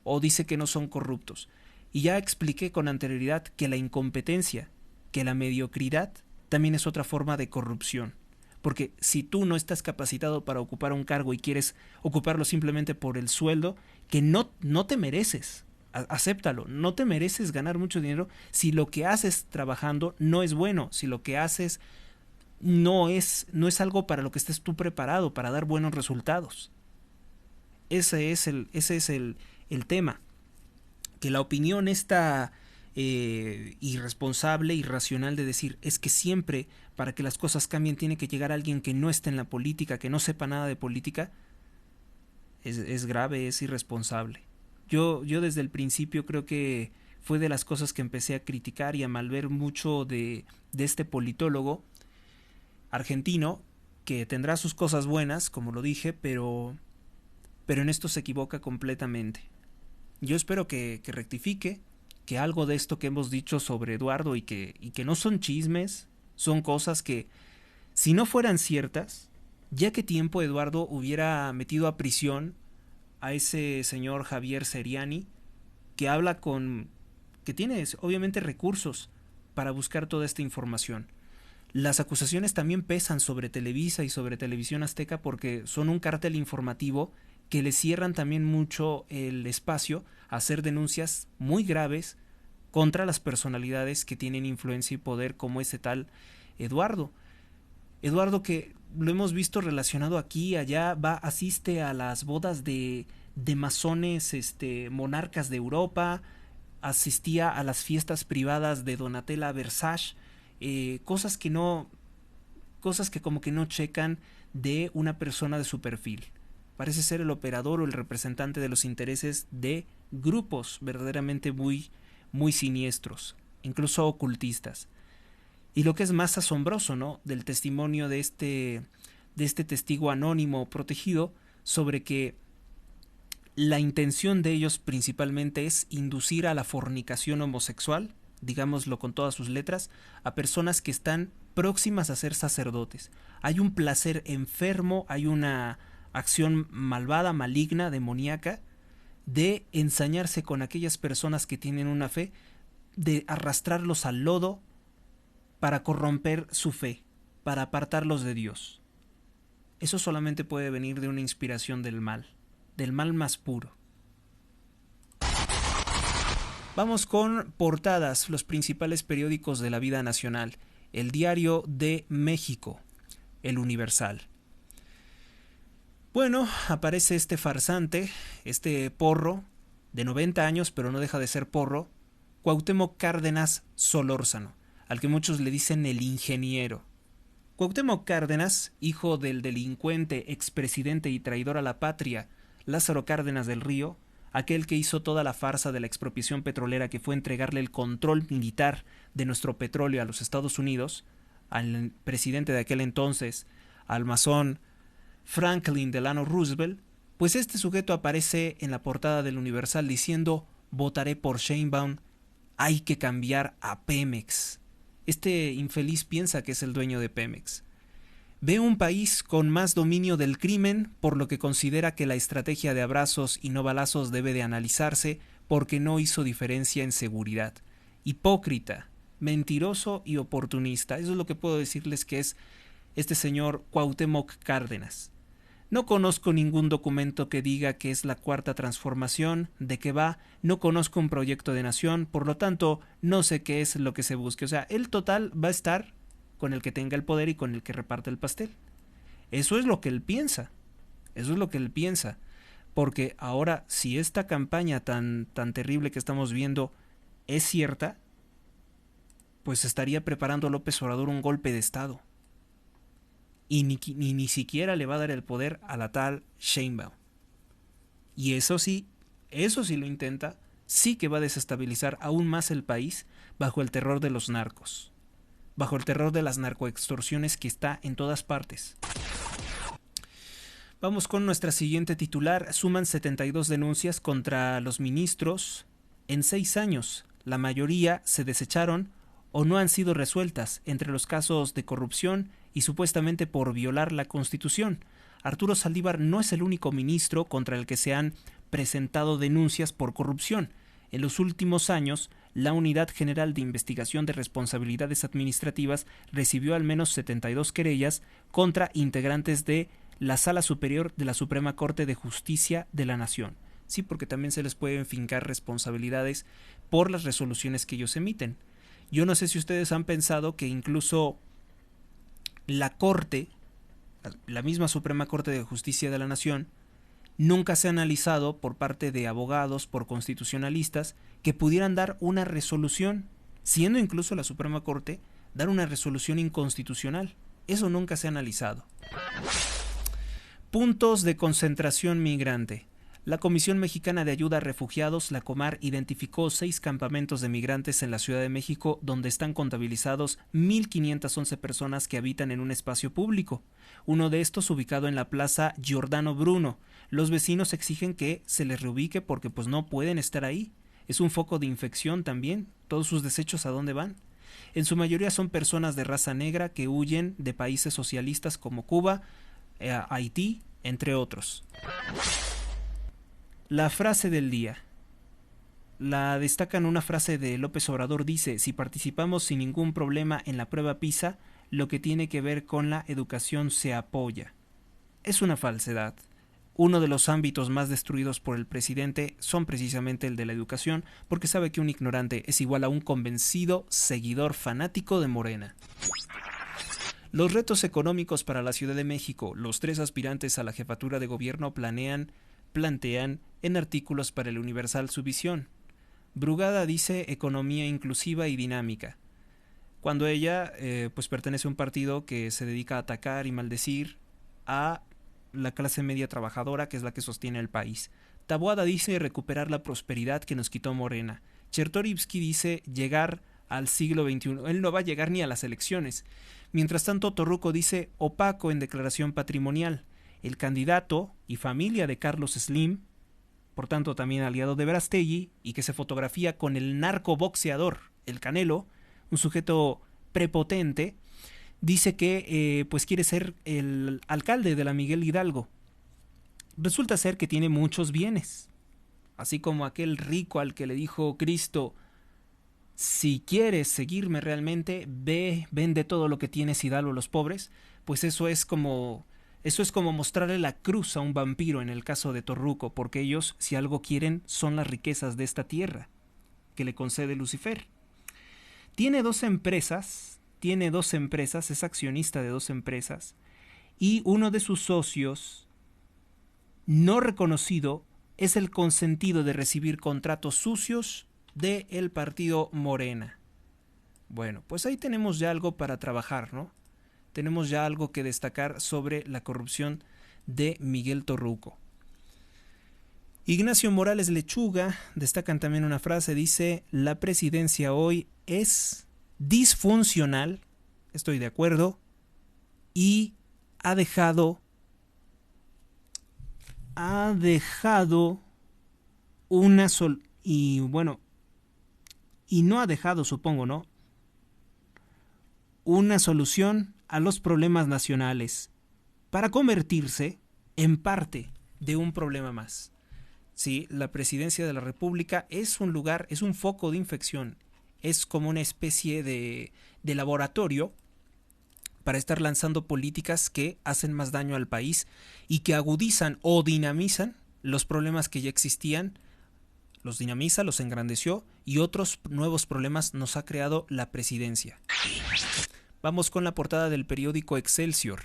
O dice que no son corruptos. Y ya expliqué con anterioridad que la incompetencia, que la mediocridad también es otra forma de corrupción. Porque si tú no estás capacitado para ocupar un cargo y quieres ocuparlo simplemente por el sueldo, que no te mereces, acéptalo, no te mereces ganar mucho dinero si lo que haces trabajando no es bueno, si lo que haces no es algo para lo que estés tú preparado para dar buenos resultados. Ese es el tema. Que la opinión está irresponsable, irracional de decir es que siempre para que las cosas cambien tiene que llegar alguien que no esté en la política, que no sepa nada de política, es grave, es irresponsable. Yo desde el principio creo que fue de las cosas que empecé a criticar y a malver mucho de este politólogo argentino, que tendrá sus cosas buenas, como lo dije, pero en esto se equivoca completamente. Yo espero que rectifique, que algo de esto que hemos dicho sobre Eduardo y que no son chismes, son cosas que, si no fueran ciertas, ya que tiempo Eduardo hubiera metido a prisión a ese señor Javier Seriani, que habla que tiene obviamente recursos para buscar toda esta información. Las acusaciones también pesan sobre Televisa y sobre Televisión Azteca porque son un cártel informativo que le cierran también mucho el espacio a hacer denuncias muy graves contra las personalidades que tienen influencia y poder, como ese tal Eduardo. Eduardo, que lo hemos visto relacionado aquí, allá, asiste a las bodas de masones, monarcas de Europa, asistía a las fiestas privadas de Donatella Versace, cosas que como que no checan de una persona de su perfil. Parece ser el operador o el representante de los intereses de grupos verdaderamente muy, muy siniestros, incluso ocultistas. Y lo que es más asombroso, ¿no?, del testimonio de este testigo anónimo protegido, sobre que la intención de ellos principalmente es inducir a la fornicación homosexual, digámoslo con todas sus letras, a personas que están próximas a ser sacerdotes. Hay un placer enfermo, hay una acción malvada, maligna, demoníaca, de ensañarse con aquellas personas que tienen una fe, de arrastrarlos al lodo para corromper su fe, para apartarlos de Dios. Eso solamente puede venir de una inspiración del mal más puro. Vamos con portadas, los principales periódicos de la vida nacional. El Diario de México, El Universal. Bueno, aparece este farsante, este porro, de 90 años, pero no deja de ser porro, Cuauhtémoc Cárdenas Solórzano, al que muchos le dicen el ingeniero. Cuauhtémoc Cárdenas, hijo del delincuente, expresidente y traidor a la patria Lázaro Cárdenas del Río, aquel que hizo toda la farsa de la expropiación petrolera, que fue entregarle el control militar de nuestro petróleo a los Estados Unidos, al presidente de aquel entonces, al masón Franklin Delano Roosevelt, pues este sujeto aparece en la portada del Universal diciendo: votaré por Sheinbaum, hay que cambiar a Pemex. Este infeliz piensa que es el dueño de Pemex. Ve un país con más dominio del crimen, por lo que considera que la estrategia de abrazos y no balazos debe de analizarse porque no hizo diferencia en seguridad. Hipócrita, mentiroso y oportunista. Eso es lo que puedo decirles que es este señor Cuauhtémoc Cárdenas. No conozco ningún documento que diga que es la cuarta transformación, de qué va, no conozco un proyecto de nación, por lo tanto no sé qué es lo que se busque. O sea, el total va a estar con el que tenga el poder y con el que reparte el pastel. Eso es lo que él piensa. Eso es lo que él piensa. Porque ahora, si esta campaña tan terrible que estamos viendo es cierta, pues estaría preparando López Obrador un golpe de Estado. Y ni siquiera le va a dar el poder a la tal Sheinbaum. Y eso sí lo intenta, sí que va a desestabilizar aún más el país bajo el terror de los narcos, bajo el terror de las narcoextorsiones que está en todas partes. Vamos con nuestra siguiente titular. Suman 72 denuncias contra los ministros en 6 años. La mayoría se desecharon o no han sido resueltas, entre los casos de corrupción y supuestamente por violar la Constitución. Arturo Saldívar no es el único ministro contra el que se han presentado denuncias por corrupción. En los últimos años, la Unidad General de Investigación de Responsabilidades Administrativas recibió al menos 72 querellas contra integrantes de la Sala Superior de la Suprema Corte de Justicia de la Nación. Sí, porque también se les pueden fincar responsabilidades por las resoluciones que ellos emiten. Yo no sé si ustedes han pensado que incluso la Corte, la misma Suprema Corte de Justicia de la Nación, nunca se ha analizado por parte de abogados, por constitucionalistas, que pudieran dar una resolución, siendo incluso la Suprema Corte, dar una resolución inconstitucional. Eso nunca se ha analizado. Puntos de concentración migrante. La Comisión Mexicana de Ayuda a Refugiados, la Comar, identificó 6 campamentos de migrantes en la Ciudad de México donde están contabilizados 1.511 personas que habitan en un espacio público. Uno de estos ubicado en la Plaza Giordano Bruno. Los vecinos exigen que se les reubique porque pues no pueden estar ahí. Es un foco de infección también. ¿Todos sus desechos a dónde van? En su mayoría son personas de raza negra que huyen de países socialistas como Cuba, Haití, entre otros. La frase del día. La destacan una frase de López Obrador, dice: si participamos sin ningún problema en la prueba PISA, lo que tiene que ver con la educación se apoya. Es una falsedad. Uno de los ámbitos más destruidos por el presidente son precisamente el de la educación, porque sabe que un ignorante es igual a un convencido seguidor fanático de Morena. Los retos económicos para la Ciudad de México. Los 3 aspirantes a la jefatura de gobierno plantean en artículos para el Universal su visión. Brugada dice economía inclusiva y dinámica, cuando ella pues pertenece a un partido que se dedica a atacar y maldecir a la clase media trabajadora, que es la que sostiene el país. Taboada dice recuperar la prosperidad que nos quitó Morena. Chertorivsky dice llegar al siglo XXI. Él no va a llegar ni a las elecciones. Mientras tanto, Torruco dice opaco en declaración patrimonial. El candidato y familia de Carlos Slim, por tanto también aliado de Verástegui, y que se fotografía con el narcoboxeador, el Canelo, un sujeto prepotente, dice que pues quiere ser el alcalde de la Miguel Hidalgo. Resulta ser que tiene muchos bienes, así como aquel rico al que le dijo Cristo: si quieres seguirme realmente, ve, vende todo lo que tienes y dalo a los pobres. Pues eso es como mostrarle la cruz a un vampiro en el caso de Torruco, porque ellos, si algo quieren, son las riquezas de esta tierra que le concede Lucifer. Tiene dos empresas, es accionista de 2 empresas, y uno de sus socios, no reconocido, es el consentido de recibir contratos sucios del partido Morena. Bueno, pues ahí tenemos ya algo para trabajar, ¿no? Tenemos ya algo que destacar sobre la corrupción de Miguel Torruco. Ignacio Morales Lechuga destacan también una frase, dice: la presidencia hoy es disfuncional, estoy de acuerdo, y ha dejado una y no ha dejado, supongo, ¿no?, una solución a los problemas nacionales para convertirse en parte de un problema más. Sí, la presidencia de la República es un lugar, es un foco de infección, es como una especie de laboratorio para estar lanzando políticas que hacen más daño al país y que agudizan o dinamizan los problemas que ya existían. Los dinamiza, los engrandeció, y otros nuevos problemas nos ha creado la presidencia. Vamos con la portada del periódico Excelsior,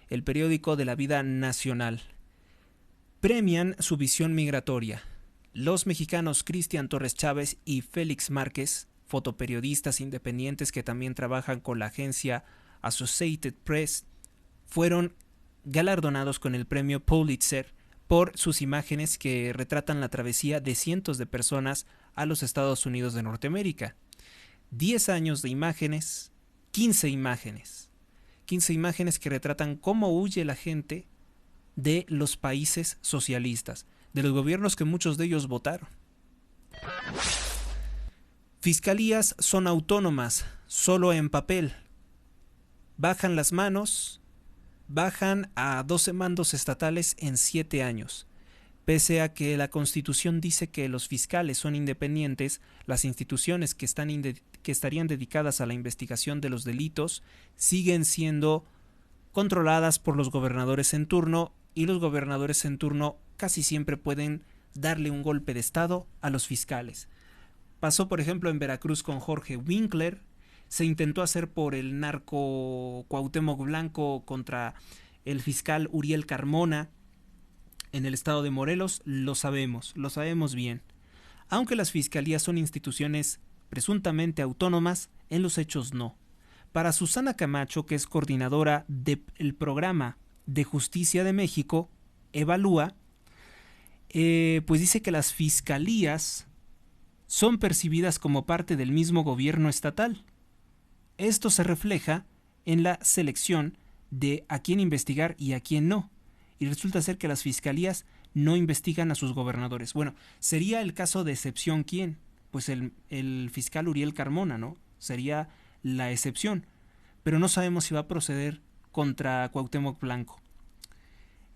el periódico de la vida nacional. Premian su visión migratoria. Los mexicanos Cristian Torres Chávez y Félix Márquez, fotoperiodistas independientes que también trabajan con la agencia Associated Press, fueron galardonados con el premio Pulitzer por sus imágenes que retratan la travesía de cientos de personas a los Estados Unidos de Norteamérica. 10 años de imágenes, 15 imágenes que retratan cómo huye la gente de los países socialistas, de los gobiernos que muchos de ellos votaron. Fiscalías son autónomas, solo en papel. Bajan las manos, bajan a 12 mandos estatales en 7 años. Pese a que la Constitución dice que los fiscales son independientes, las instituciones que estarían dedicadas a la investigación de los delitos siguen siendo controladas por los gobernadores en turno, y los gobernadores en turno casi siempre pueden darle un golpe de estado a los fiscales. Pasó, por ejemplo, en Veracruz con Jorge Winkler. Se intentó hacer por el narco Cuauhtémoc Blanco contra el fiscal Uriel Carmona en el estado de Morelos. Lo sabemos bien. Aunque las fiscalías son instituciones presuntamente autónomas, en los hechos no. Para Susana Camacho, que es coordinadora del programa de Justicia de México, Evalúa, pues dice que las fiscalías son percibidas como parte del mismo gobierno estatal. Esto se refleja en la selección de a quién investigar y a quién no. Y resulta ser que las fiscalías no investigan a sus gobernadores. Bueno, sería el caso de excepción ¿quién? Pues el fiscal Uriel Carmona, ¿no? Sería la excepción. Pero no sabemos si va a proceder contra Cuauhtémoc Blanco.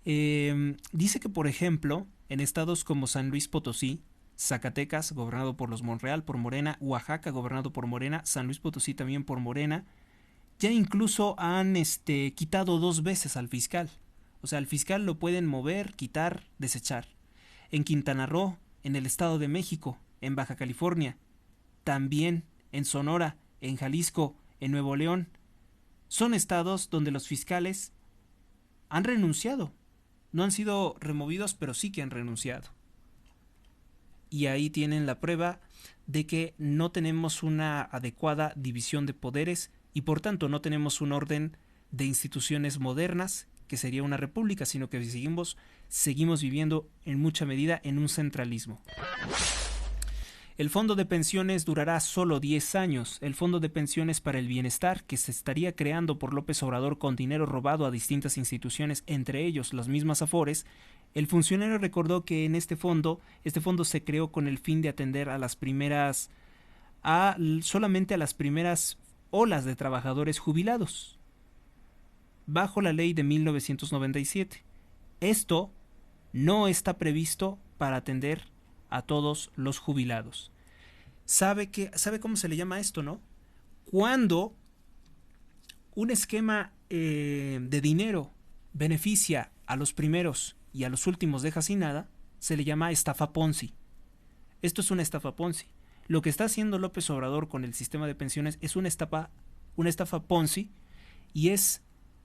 Dice que, por ejemplo, en estados como San Luis Potosí, Zacatecas, gobernado por los Monreal, por Morena, Oaxaca, gobernado por Morena, San Luis Potosí también por Morena, ya incluso han quitado 2 veces al fiscal. O sea, al fiscal lo pueden mover, quitar, desechar. En Quintana Roo, en el Estado de México, en Baja California, también en Sonora, en Jalisco, en Nuevo León. Son estados donde los fiscales han renunciado. No han sido removidos, pero sí que han renunciado. Y ahí tienen la prueba de que no tenemos una adecuada división de poderes y por tanto no tenemos un orden de instituciones modernas, que sería una república, sino que seguimos viviendo en mucha medida en un centralismo. El fondo de pensiones durará solo 10 años. El fondo de pensiones para el bienestar, que se estaría creando por López Obrador con dinero robado a distintas instituciones, entre ellos las mismas Afores. El funcionario recordó que en este fondo se creó con el fin de atender solamente a las primeras olas de trabajadores jubilados, bajo la ley de 1997. Esto no está previsto para atender a todos los jubilados. ¿Sabe cómo se le llama esto, no? Cuando un esquema de dinero beneficia a los primeros y a los últimos deja sin nada, se le llama estafa Ponzi. Esto es una estafa Ponzi. Lo que está haciendo López Obrador con el sistema de pensiones es una estafa Ponzi, y es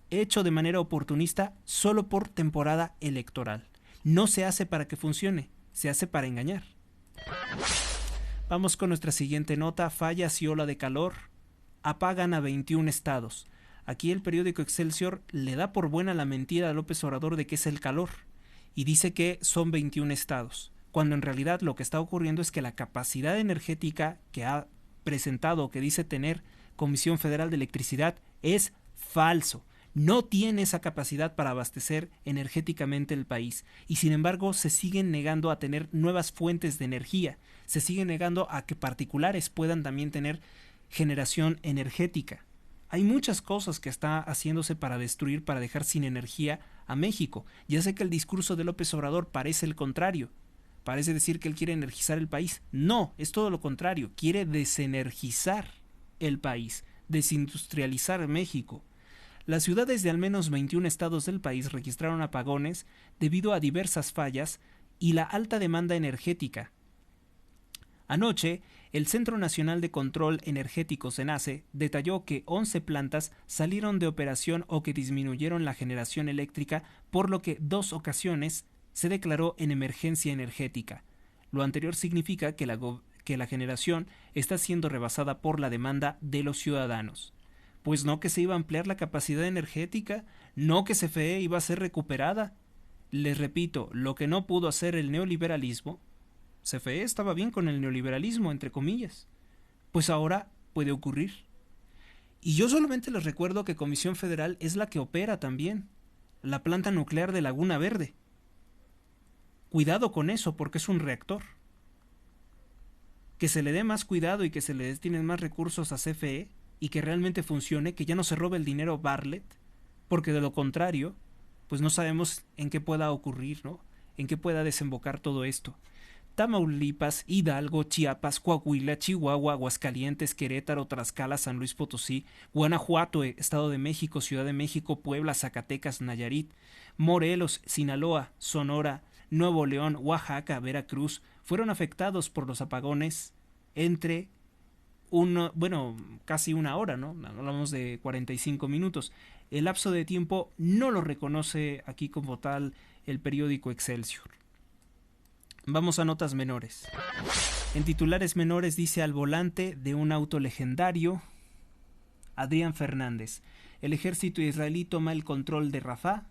hecho de manera oportunista solo por temporada electoral. No se hace para que funcione, se hace para engañar. Vamos con nuestra siguiente nota. Fallas y ola de calor apagan a 21 estados. Aquí el periódico Excelsior le da por buena la mentira a López Obrador de que es el calor y dice que son 21 estados, cuando en realidad lo que está ocurriendo es que la capacidad energética que ha presentado, que dice tener Comisión Federal de Electricidad, es falso. No tiene esa capacidad para abastecer energéticamente el país y sin embargo se siguen negando a tener nuevas fuentes de energía, se siguen negando a que particulares puedan también tener generación energética. Hay muchas cosas que está haciéndose para destruir, para dejar sin energía a México. Ya sé que el discurso de López Obrador parece el contrario, parece decir que él quiere energizar el país. No, es todo lo contrario, quiere desenergizar el país, desindustrializar México. Las ciudades de al menos 21 estados del país registraron apagones debido a diversas fallas y la alta demanda energética. Anoche, el Centro Nacional de Control Energético CENACE detalló que 11 plantas salieron de operación o que disminuyeron la generación eléctrica, por lo que 2 ocasiones se declaró en emergencia energética. Lo anterior significa que la generación está siendo rebasada por la demanda de los ciudadanos. Pues no que se iba a ampliar la capacidad energética, no que CFE iba a ser recuperada. Les repito, lo que no pudo hacer el neoliberalismo, CFE estaba bien con el neoliberalismo, entre comillas, pues ahora puede ocurrir. Y yo solamente les recuerdo que Comisión Federal es la que opera también la planta nuclear de Laguna Verde. Cuidado con eso, porque es un reactor. Que se le dé más cuidado y que se le destinen más recursos a CFE y que realmente funcione, que ya no se robe el dinero Bartlett, porque de lo contrario, pues no sabemos en qué pueda ocurrir, ¿no? En qué pueda desembocar todo esto. Tamaulipas, Hidalgo, Chiapas, Coahuila, Chihuahua, Aguascalientes, Querétaro, Tlaxcala, San Luis Potosí, Guanajuato, Estado de México, Ciudad de México, Puebla, Zacatecas, Nayarit, Morelos, Sinaloa, Sonora, Nuevo León, Oaxaca, Veracruz, fueron afectados por los apagones entre casi una hora, ¿no? Hablamos de 45 minutos. El lapso de tiempo no lo reconoce aquí como tal el periódico Excelsior. Vamos a notas menores. En titulares menores dice: al volante de un auto legendario, Adrián Fernández. El ejército israelí toma el control de Rafah.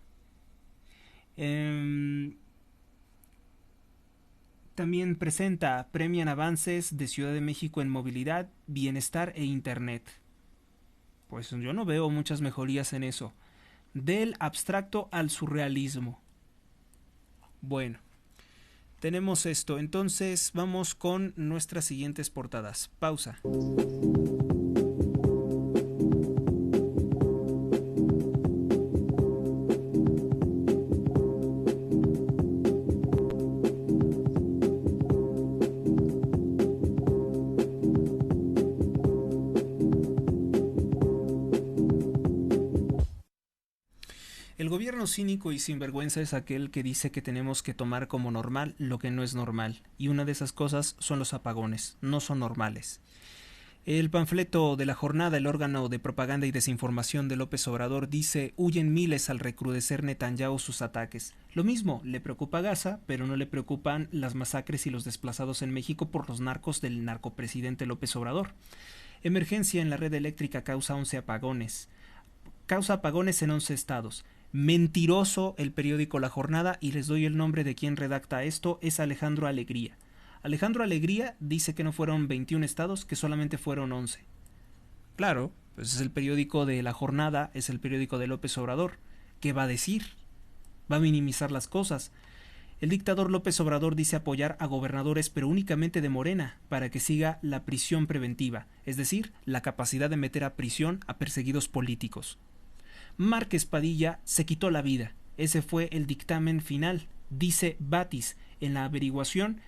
también presenta, premian avances de Ciudad de México en movilidad, bienestar e internet. Pues yo no veo muchas mejorías en eso. Del abstracto al surrealismo. Bueno, tenemos esto. Entonces vamos con nuestras siguientes portadas. Pausa. El gobierno cínico y sinvergüenza es aquel que dice que tenemos que tomar como normal lo que no es normal, y una de esas cosas son los apagones, no son normales. El panfleto de la jornada, el órgano de propaganda y desinformación de López Obrador, dice: huyen miles al recrudecer Netanyahu sus ataques. Lo mismo, le preocupa Gaza, pero no le preocupan las masacres y los desplazados en México por los narcos del narcopresidente López Obrador. Emergencia en la red eléctrica causa 11 apagones. Causa apagones en 11 estados. Mentiroso el periódico La Jornada, y les doy el nombre de quien redacta esto, es Alejandro Alegría. Alejandro Alegría dice que no fueron 21 estados, que solamente fueron 11. Claro, pues es el periódico de La Jornada, es el periódico de López Obrador. ¿Qué va a decir? Va a minimizar las cosas. El dictador López Obrador dice apoyar a gobernadores, pero únicamente de Morena, para que siga la prisión preventiva, es decir, la capacidad de meter a prisión a perseguidos políticos. Márquez Padilla se quitó la vida. Ese fue el dictamen final. Dice Batis en la averiguación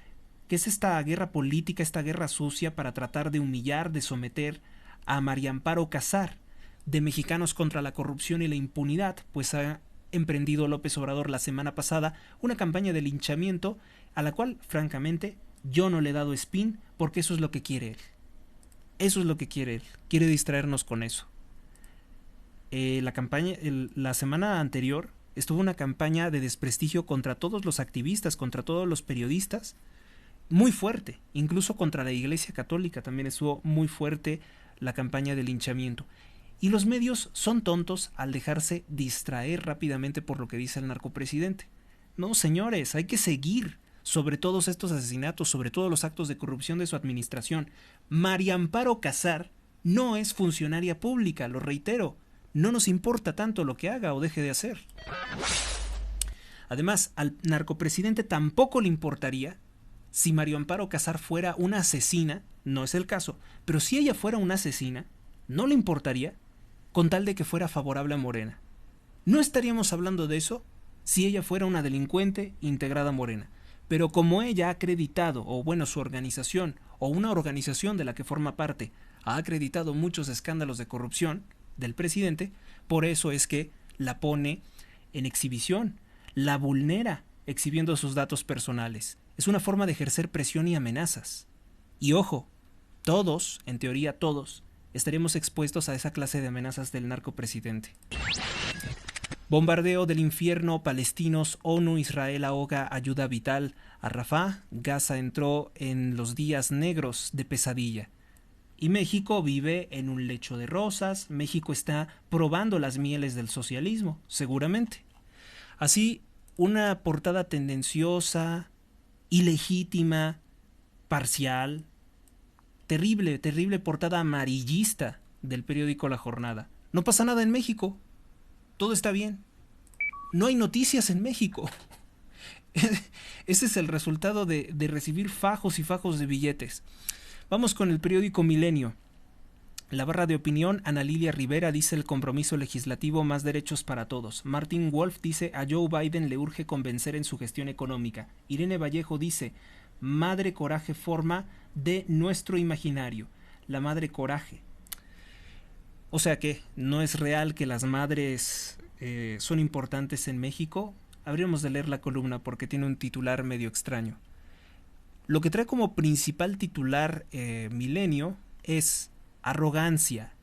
que es esta guerra política, esta guerra sucia para tratar de humillar, de someter a María Amparo Casar, de Mexicanos contra la Corrupción y la Impunidad, pues ha emprendido López Obrador la semana pasada una campaña de linchamiento a la cual, francamente, yo no le he dado spin, porque eso es lo que quiere él. Eso es lo que quiere él. Quiere distraernos con eso. La semana anterior estuvo una campaña de desprestigio contra todos los activistas, contra todos los periodistas, muy fuerte, incluso contra la Iglesia Católica también estuvo muy fuerte la campaña de linchamiento. Y los medios son tontos al dejarse distraer rápidamente por lo que dice el narcopresidente. No, señores, hay que seguir sobre todos estos asesinatos, sobre todos los actos de corrupción de su administración. María Amparo Casar no es funcionaria pública, lo reitero. No nos importa tanto lo que haga o deje de hacer. Además, al narcopresidente tampoco le importaría si María Amparo Casar fuera una asesina, no es el caso, pero si ella fuera una asesina, no le importaría con tal de que fuera favorable a Morena. No estaríamos hablando de eso si ella fuera una delincuente integrada a Morena. Pero como ella ha acreditado, o bueno, su organización, o una organización de la que forma parte, ha acreditado muchos escándalos de corrupción del presidente, por eso es que la pone en exhibición, la vulnera exhibiendo sus datos personales. Es una forma de ejercer presión y amenazas. Y ojo, todos, en teoría todos, estaremos expuestos a esa clase de amenazas del narcopresidente. Bombardeo del infierno, palestinos, ONU, Israel ahoga ayuda vital a Rafah, Gaza entró en los días negros de pesadilla. Y México vive en un lecho de rosas, México está probando las mieles del socialismo, seguramente. Así, una portada tendenciosa, ilegítima, parcial, terrible, terrible portada amarillista del periódico La Jornada. No pasa nada en México, todo está bien. No hay noticias en México. Ese es el resultado de recibir fajos y fajos de billetes. Vamos con el periódico Milenio. La barra de opinión, Ana Lilia Rivera dice el compromiso legislativo, más derechos para todos. Martin Wolf dice a Joe Biden le urge convencer en su gestión económica. Irene Vallejo dice Madre Coraje forma de nuestro imaginario. La Madre Coraje. O sea que no es real que las madres son importantes en México. Habríamos de leer la columna porque tiene un titular medio extraño. Lo que trae como principal titular Milenio es arrogancia,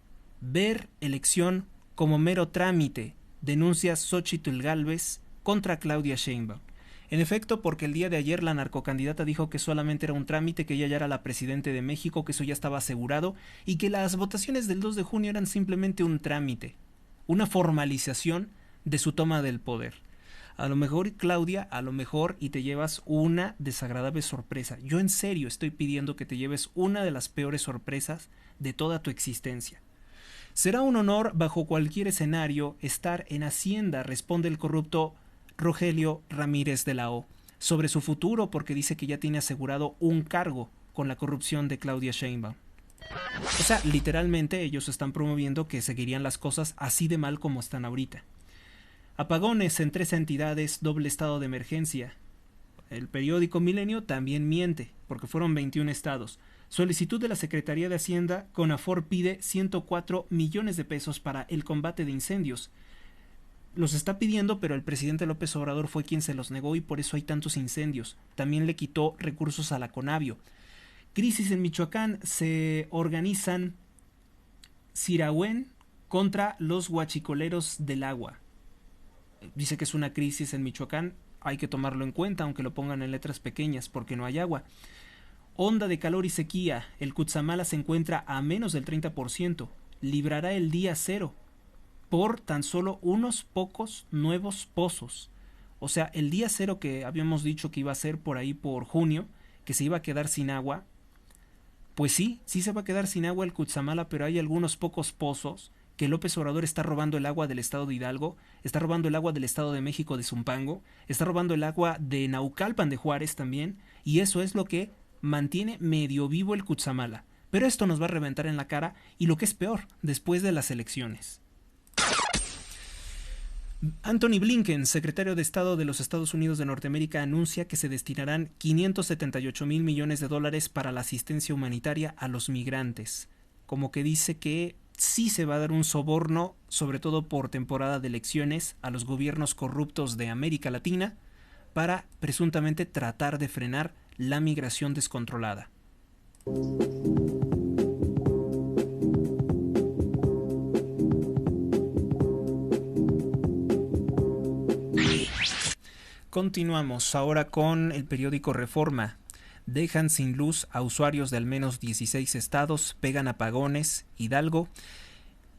ver elección como mero trámite, denuncia Xóchitl Gálvez contra Claudia Sheinbaum. En efecto, porque el día de ayer la narcocandidata dijo que solamente era un trámite, que ella ya era la presidente de México, que eso ya estaba asegurado y que las votaciones del 2 de junio eran simplemente un trámite, una formalización de su toma del poder. A lo mejor, Claudia, a lo mejor y te llevas una desagradable sorpresa. Yo en serio estoy pidiendo que te lleves una de las peores sorpresas de toda tu existencia. Será un honor bajo cualquier escenario estar en Hacienda, responde el corrupto Rogelio Ramírez de la O, sobre su futuro porque dice que ya tiene asegurado un cargo con la corrupción de Claudia Sheinbaum. O sea, literalmente ellos están promoviendo que seguirían las cosas así de mal como están ahorita. Apagones en 3 entidades, doble estado de emergencia. El periódico Milenio también miente, porque fueron 21 estados. Solicitud de la Secretaría de Hacienda, CONAFOR pide 104 millones de pesos para el combate de incendios. Los está pidiendo, pero el presidente López Obrador fue quien se los negó y por eso hay tantos incendios. También le quitó recursos a la Conavio. Crisis en Michoacán, se organizan Sirahuén contra los huachicoleros del agua. Dice que es una crisis en Michoacán, hay que tomarlo en cuenta, aunque lo pongan en letras pequeñas, porque no hay agua. Onda de calor y sequía, el Cutzamala se encuentra a menos del 30%, librará el día cero por tan solo unos pocos nuevos pozos. O sea, el día cero que habíamos dicho que iba a ser por ahí por junio, que se iba a quedar sin agua, pues sí se va a quedar sin agua el Cutzamala, pero hay algunos pocos pozos que López Obrador está robando el agua del estado de Hidalgo, está robando el agua del estado de México de Zumpango, está robando el agua de Naucalpan de Juárez también, y eso es lo que mantiene medio vivo el Cutzamala. Pero esto nos va a reventar en la cara, y lo que es peor, después de las elecciones. Anthony Blinken, secretario de Estado de los Estados Unidos de Norteamérica, anuncia que se destinarán 578 mil millones de dólares para la asistencia humanitaria a los migrantes. Como que dice que sí se va a dar un soborno, sobre todo por temporada de elecciones, a los gobiernos corruptos de América Latina para presuntamente tratar de frenar la migración descontrolada. Continuamos ahora con el periódico Reforma. Dejan sin luz a usuarios de al menos 16 estados, pegan apagones. Hidalgo,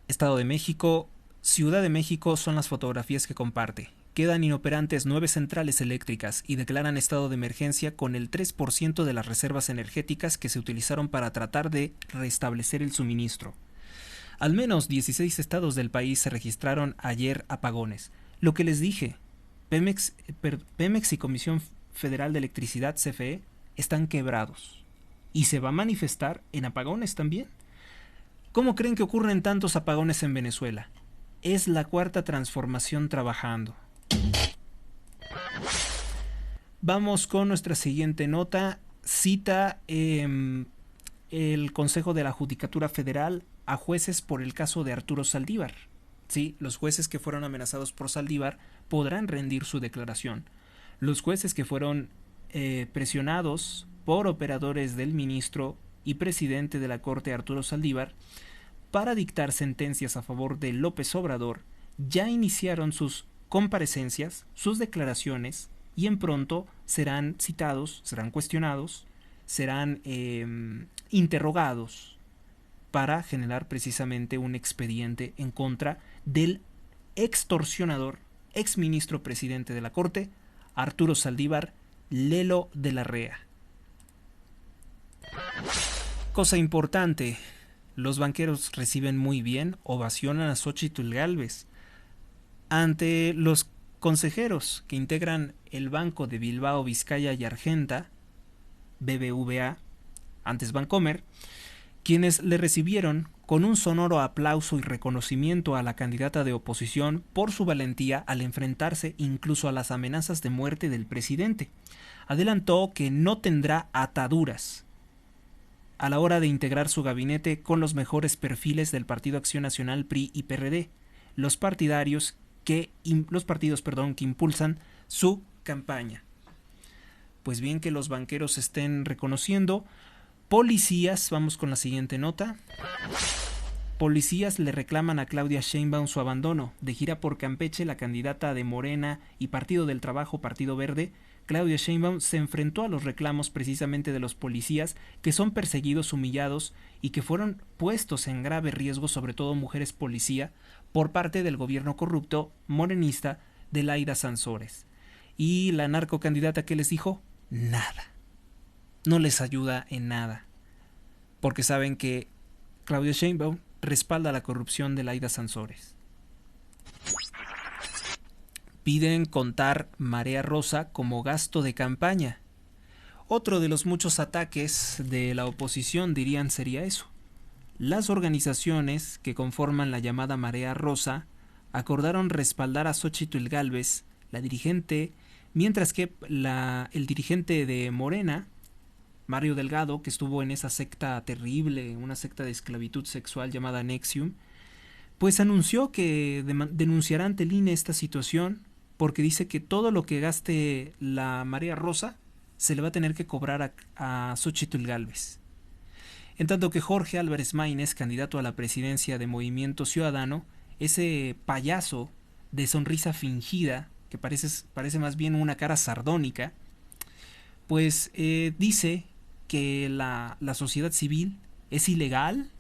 Estado de México, Ciudad de México son las fotografías que comparte. Quedan inoperantes 9 centrales eléctricas y declaran estado de emergencia con el 3% de las reservas energéticas que se utilizaron para tratar de restablecer el suministro. Al menos 16 estados del país se registraron ayer apagones. Lo que les dije, Pemex y Comisión Federal de Electricidad, CFE, están quebrados. Y se va a manifestar en apagones también. ¿Cómo creen que ocurren tantos apagones en Venezuela? Es la cuarta transformación trabajando. Vamos con nuestra siguiente nota. Cita el Consejo de la Judicatura Federal a jueces por el caso de Arturo Saldívar. Sí, los jueces que fueron amenazados por Saldívar podrán rendir su declaración. Los jueces que fueron presionados por operadores del ministro y presidente de la Corte Arturo Saldívar para dictar sentencias a favor de López Obrador ya iniciaron sus comparecencias, sus declaraciones, y en pronto serán citados, serán cuestionados, serán interrogados para generar precisamente un expediente en contra del extorsionador, exministro presidente de la Corte, Arturo Saldívar Lelo de la Rea. Cosa importante, los banqueros reciben muy bien, ovacionan a Xóchitl Gálvez. Ante los consejeros que integran el Banco de Bilbao, Vizcaya y Argenta, BBVA, antes Bancomer, quienes le recibieron con un sonoro aplauso y reconocimiento a la candidata de oposición por su valentía al enfrentarse incluso a las amenazas de muerte del presidente. Adelantó que no tendrá ataduras a la hora de integrar su gabinete con los mejores perfiles del Partido Acción Nacional, PRI y PRD, los partidos que impulsan su campaña. Pues bien, que los banqueros estén reconociendo. Policías, vamos con la siguiente nota. Policías le reclaman a Claudia Sheinbaum su abandono. De gira por Campeche, la candidata de Morena y Partido del Trabajo, Partido Verde, Claudia Sheinbaum se enfrentó a los reclamos precisamente de los policías que son perseguidos, humillados y que fueron puestos en grave riesgo, sobre todo mujeres policía, por parte del gobierno corrupto morenista de Laida Sansores. Y la narcocandidata, ¿qué les dijo? Nada. No les ayuda en nada. Porque saben que Claudia Sheinbaum respalda la corrupción de Laida Sansores. Piden contar Marea Rosa como gasto de campaña. Otro de los muchos ataques de la oposición, dirían, sería eso. Las organizaciones que conforman la llamada Marea Rosa acordaron respaldar a Xóchitl Gálvez, la dirigente, mientras que el dirigente de Morena, Mario Delgado, que estuvo en esa secta terrible, una secta de esclavitud sexual llamada NXIVM, pues anunció que denunciará ante el INE esta situación porque dice que todo lo que gaste la Marea Rosa se le va a tener que cobrar a Xóchitl Gálvez. En tanto que Jorge Álvarez Maínez, candidato a la presidencia de Movimiento Ciudadano, ese payaso de sonrisa fingida, que parece más bien una cara sardónica, pues dice que la sociedad civil es ilegal,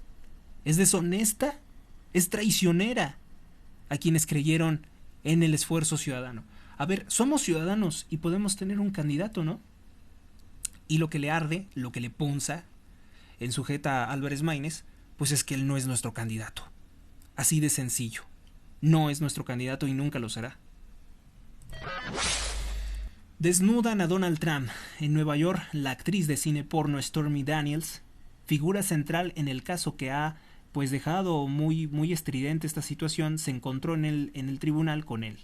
es deshonesta, es traicionera a quienes creyeron en el esfuerzo ciudadano. A ver, somos ciudadanos y podemos tener un candidato, ¿no? Y lo que le arde, lo que le punza en sujeta a Álvarez Maínez, pues es que él no es nuestro candidato. Así de sencillo. No es nuestro candidato y nunca lo será. Desnudan a Donald Trump. En Nueva York, la actriz de cine porno Stormy Daniels, figura central en el caso que ha pues dejado muy estridente esta situación, se encontró en el tribunal con él.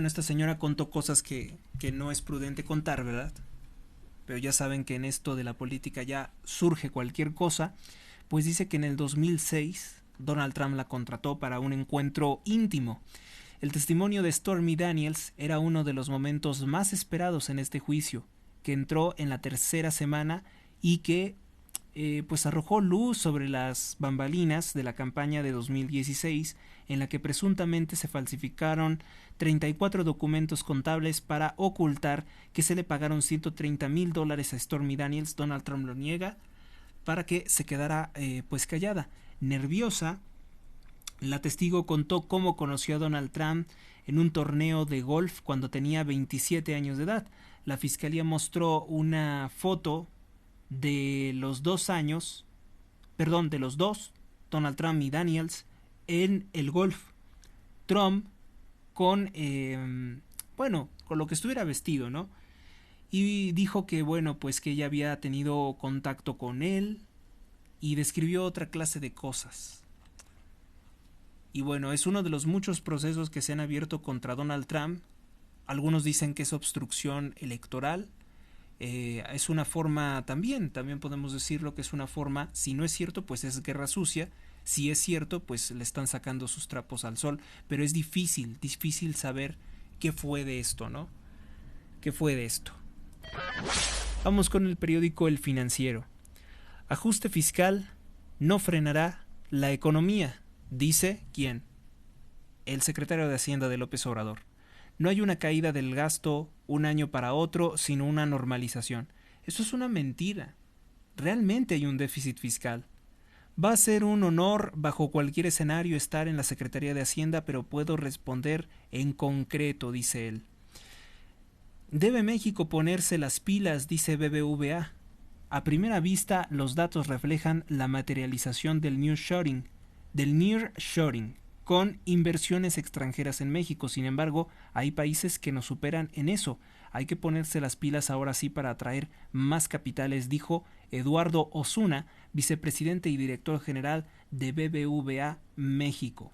Esta señora contó cosas que no es prudente contar, ¿verdad? Pero ya saben que en esto de la política ya surge cualquier cosa. Pues dice que en el 2006 Donald Trump la contrató para un encuentro íntimo. El testimonio de Stormy Daniels era uno de los momentos más esperados en este juicio, que entró en la tercera semana y que pues arrojó luz sobre las bambalinas de la campaña de 2016, en la que presuntamente se falsificaron 34 documentos contables para ocultar que se le pagaron $130,000 a Stormy Daniels. Donald Trump lo niega para que se quedara pues callada. Nerviosa, la testigo contó cómo conoció a Donald Trump en un torneo de golf cuando tenía 27 años de edad. La fiscalía mostró una foto de los dos, Donald Trump y Daniels, en el golf. Trump con lo que estuviera vestido, ¿no? Y dijo que pues que ella había tenido contacto con él y describió otra clase de cosas. Y es uno de los muchos procesos que se han abierto contra Donald Trump. Algunos dicen que es obstrucción electoral. Es una forma también podemos decirlo que es una forma, si no es cierto, pues es guerra sucia. Si es cierto, pues le están sacando sus trapos al sol. Pero es difícil saber qué fue de esto, ¿no? ¿Qué fue de esto? Vamos con el periódico El Financiero. Ajuste fiscal no frenará la economía, dice ¿quién? El secretario de Hacienda de López Obrador. No hay una caída del gasto un año para otro, sino una normalización. Eso es una mentira. Realmente hay un déficit fiscal. Va a ser un honor bajo cualquier escenario estar en la Secretaría de Hacienda, pero puedo responder en concreto, dice él. Debe México ponerse las pilas, dice BBVA. A primera vista, los datos reflejan la materialización del nearshoring, con inversiones extranjeras en México. Sin embargo, hay países que nos superan en eso. Hay que ponerse las pilas ahora sí para atraer más capitales, dijo Eduardo Osuna, vicepresidente y director general de BBVA México.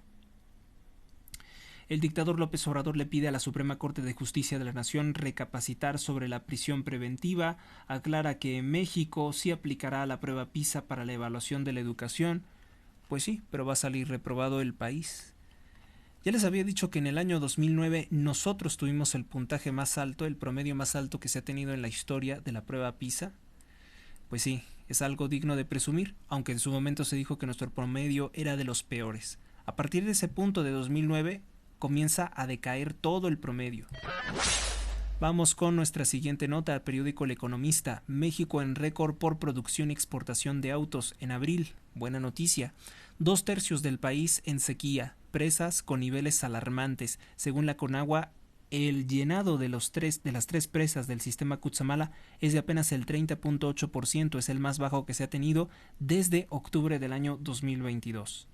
El dictador López Obrador le pide a la Suprema Corte de Justicia de la Nación recapacitar sobre la prisión preventiva. Aclara que México sí aplicará la prueba PISA para la evaluación de la educación. Pues sí, pero va a salir reprobado el país. Ya les había dicho que en el año 2009 nosotros tuvimos el puntaje más alto, el promedio más alto que se ha tenido en la historia de la prueba PISA. Pues sí, es algo digno de presumir, aunque en su momento se dijo que nuestro promedio era de los peores. A partir de ese punto de 2009 comienza a decaer todo el promedio. Vamos con nuestra siguiente nota, periódico El Economista. México en récord por producción y exportación de autos en abril. Buena noticia. 2/3 del país en sequía, presas con niveles alarmantes. Según la Conagua, el llenado de las tres presas del sistema Cutzamala es de apenas el 30.8%, es el más bajo que se ha tenido desde octubre del año 2022.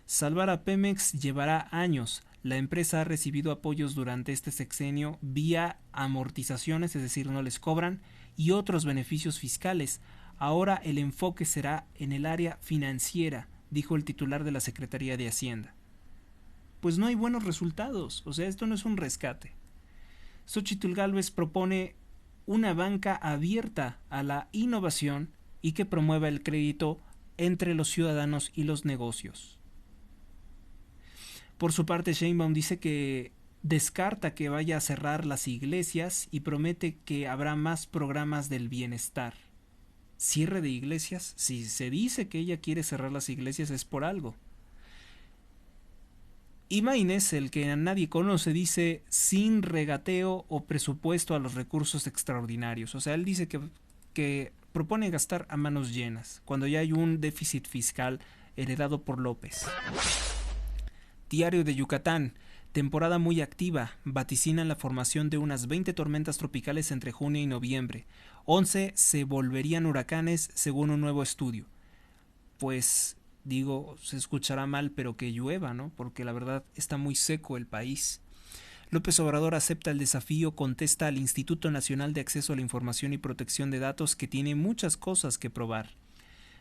Salvar a Pemex llevará años. La empresa ha recibido apoyos durante este sexenio vía amortizaciones, es decir, no les cobran, y otros beneficios fiscales. Ahora el enfoque será en el área financiera, dijo el titular de la Secretaría de Hacienda. Pues no hay buenos resultados, o sea, esto no es un rescate. Xóchitl Gálvez propone una banca abierta a la innovación y que promueva el crédito entre los ciudadanos y los negocios. Por su parte, Sheinbaum dice que descarta que vaya a cerrar las iglesias y promete que habrá más programas del bienestar. ¿Cierre de iglesias? Si se dice que ella quiere cerrar las iglesias es por algo. Y Maínez, el que nadie conoce, dice sin regateo o presupuesto a los recursos extraordinarios. O sea, él dice que propone gastar a manos llenas, cuando ya hay un déficit fiscal heredado por López. Diario de Yucatán, temporada muy activa, vaticinan la formación de unas 20 tormentas tropicales entre junio y noviembre. 11 se volverían huracanes según un nuevo estudio. Pues digo, se escuchará mal, pero que llueva, ¿no? Porque la verdad está muy seco el país. López Obrador acepta el desafío, contesta al Instituto Nacional de Acceso a la Información y Protección de Datos que tiene muchas cosas que probar.